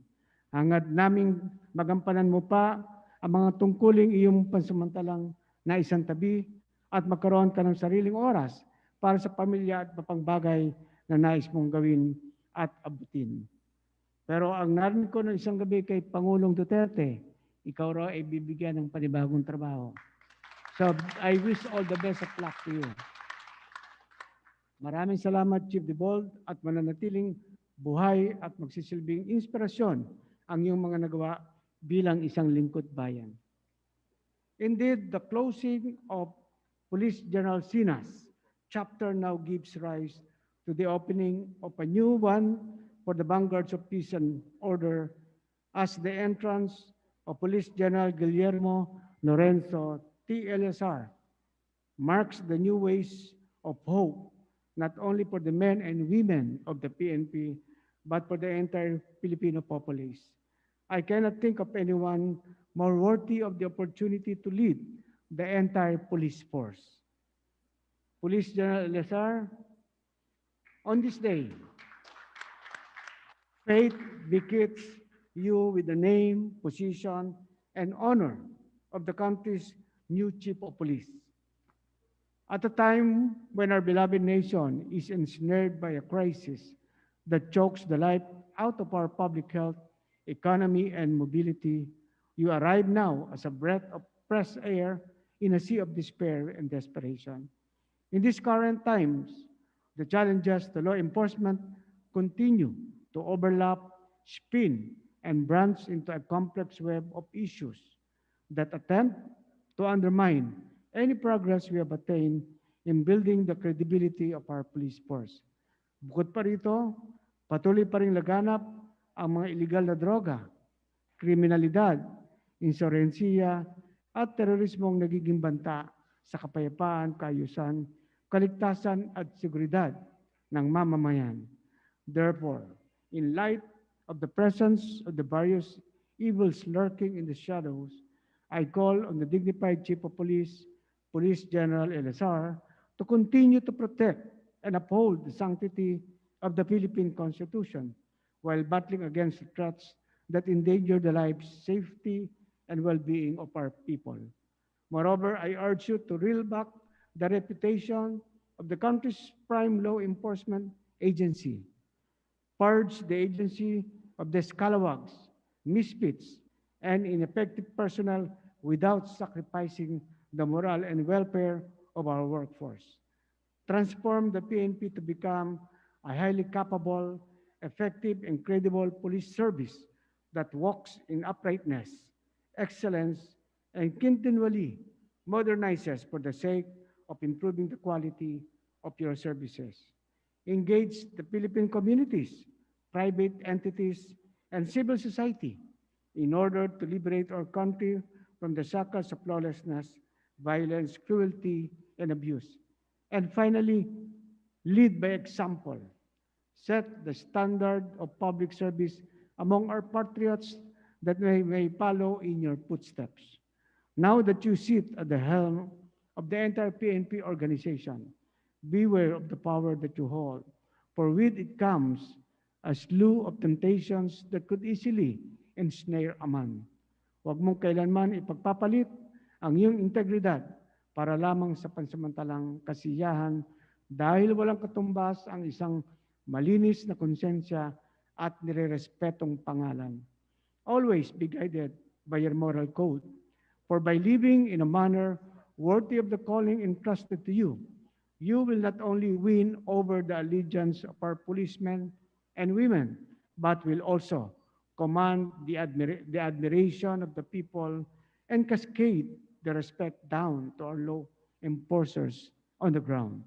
S8: Hangad naming magampanan mo pa ang mga tungkuling iyong pansamantalang naisantabi at magkaroon ka ng sariling oras para sa pamilya at mapangbagay na nais mong gawin at abutin. Pero ang narinig ko ng isang gabi kay Pangulong Duterte, ikaw raw ay bibigyan ng panibagong trabaho. So I wish all the best of luck to you. Maraming salamat, Chief Debold, at mananatiling buhay at magsisilbing inspirasyon ang iyong mga nagawa bilang isang lingkod bayan. Indeed, the closing of Police General Sinas chapter now gives rise to the opening of a new one for the vanguards of peace and order as the entrance of Police General Guillermo Lorenzo T. Eleazar marks the new ways of hope, not only for the men and women of the PNP, but for the entire Filipino populace. I cannot think of anyone more worthy of the opportunity to lead the entire police force. Police General Eleazar, on this day, fate bequeaths you with the name, position, and honor of the country's new Chief of Police. At a time when our beloved nation is ensnared by a crisis that chokes the life out of our public health, economy, and mobility, you arrive now as a breath of fresh air in a sea of despair and desperation. In these current times, the challenges to law enforcement continue to overlap, spin, and branch into a complex web of issues that attempt to undermine any progress we have attained in building the credibility of our police force. Bukod pa rito, patuloy pa rin laganap ang mga illegal na droga, kriminalidad, insurensiya, at terorismong nagiging banta sa kapayapaan, kaayusan, kaligtasan at seguridad ng mamamayan. Therefore, in light of the presence of the various evils lurking in the shadows, I call on the dignified Chief of Police, Police General Eleazar, to continue to protect and uphold the sanctity of the Philippine Constitution while battling against the threats that endanger the lives, safety, and well-being of our people. Moreover, I urge you to reel back the reputation of the country's prime law enforcement agency. Purge the agency of the scalawags, misfits, and ineffective personnel without sacrificing the morale and welfare of our workforce. Transform the PNP to become a highly capable, effective, and credible police service that walks in uprightness, excellence, and continually modernizes for the sake of improving the quality of your services. Engage the Philippine communities, private entities, and civil society in order to liberate our country from the shackles of lawlessness, violence, cruelty, and abuse. And finally, lead by example. Set the standard of public service among our patriots that may follow in your footsteps. Now that you sit at the helm of the entire PNP organization, beware of the power that you hold, for with it comes a slew of temptations that could easily ensnare a man. Huwag mong kailanman ipagpapalit ang iyong integridad para lamang sa pansamantalang kasiyahan dahil walang katumbas ang isang malinis na konsensya at nirerespetong pangalan. Always be guided by your moral code, for by living in a manner worthy of the calling entrusted to you, you will not only win over the allegiance of our policemen and women, but will also command the admiration of the people and cascade the respect down to our law enforcers on the ground.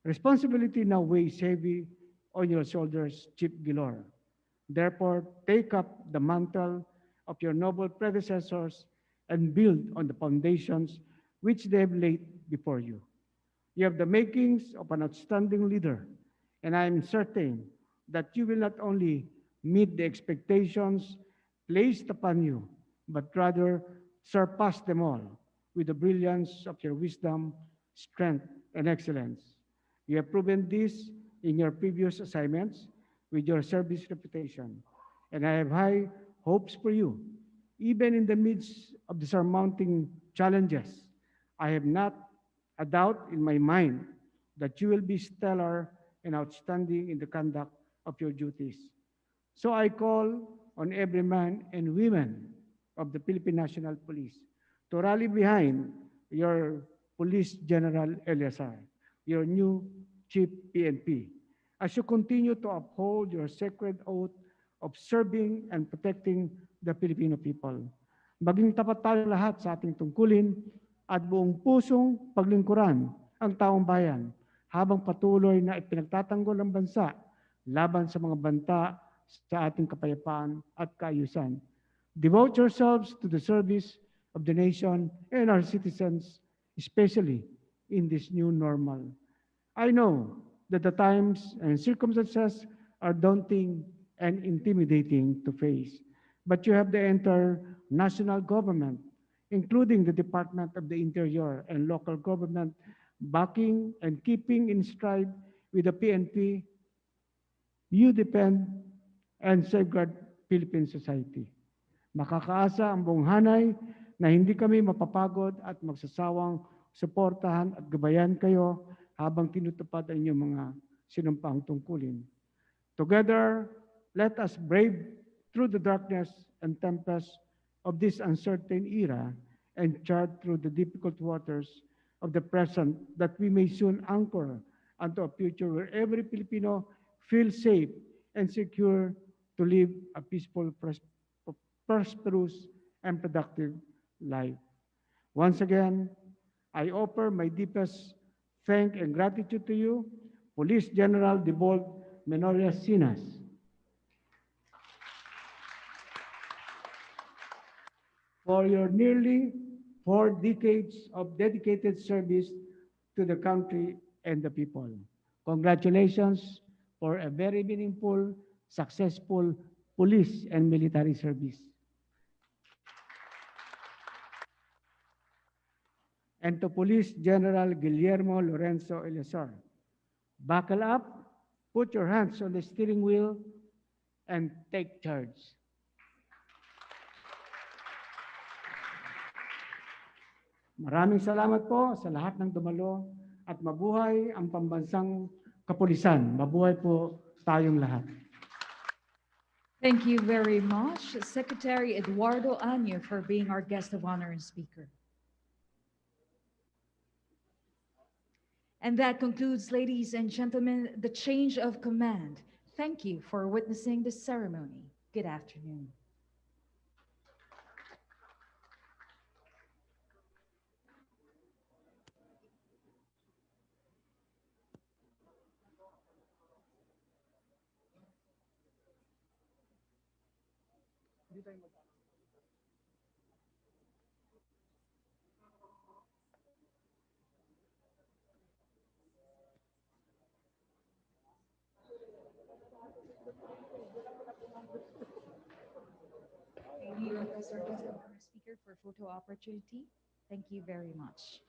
S8: Responsibility now weighs heavy on your shoulders, Chief Guillermo. Therefore, take up the mantle of your noble predecessors and build on the foundations which they have laid before you. You have the makings of an outstanding leader, and I am certain that you will not only meet the expectations placed upon you, but rather surpass them all with the brilliance of your wisdom, strength, and excellence. You have proven this in your previous assignments with your service reputation, and I have high hopes for you. Even in the midst of the surmounting challenges, I have not a doubt in my mind that you will be stellar and outstanding in the conduct of your duties. So I call on every man and women of the Philippine National Police to rally behind your Police General Eleazar, your new Chief PNP, as you continue to uphold your sacred oath of serving and protecting the Filipino people. Maging tapat tayo lahat sa ating tungkulin at buong pusong paglingkuran ang taong bayan habang patuloy na ipinagtatanggol ang bansa laban sa mga banta sa ating kapayapaan at kaayusan. Devote yourselves to the service of the nation and our citizens, especially in this new normal. I know that the times and circumstances are daunting and intimidating to face, but you have the entire national government, including the Department of the Interior and local government, backing and keeping in stride with the PNP. You defend and safeguard Philippine society. Makakaasa ang buong hanay na hindi kami mapapagod at magsasawang suportahan at gabayan kayo habang tinutupad ang inyong mga sinumpang tungkulin. Together, let us brave through the darkness and tempest of this uncertain era and chart through the difficult waters of the present that we may soon anchor unto a future where every Filipino feels safe and secure to live a peaceful, prosperous, and productive life. Once again, I offer my deepest thanks and gratitude to you, Police General Debold Sinas, for your nearly 4 decades of dedicated service to the country and the people. Congratulations for a very meaningful, successful police and military service. And to Police General Guillermo Lorenzo Eleazar, buckle up, put your hands on the steering wheel, and take charge. Maraming salamat po sa lahat ng dumalo at mabuhay ang pambansang kapulisan. Mabuhay po tayong lahat.
S5: Thank you very much, Secretary Eduardo Año, for being our guest of honor and speaker. And that concludes, ladies and gentlemen, the change of command. Thank you for witnessing this ceremony. Good afternoon. May we request our guest of honor speaker for photo opportunity? Thank you very much.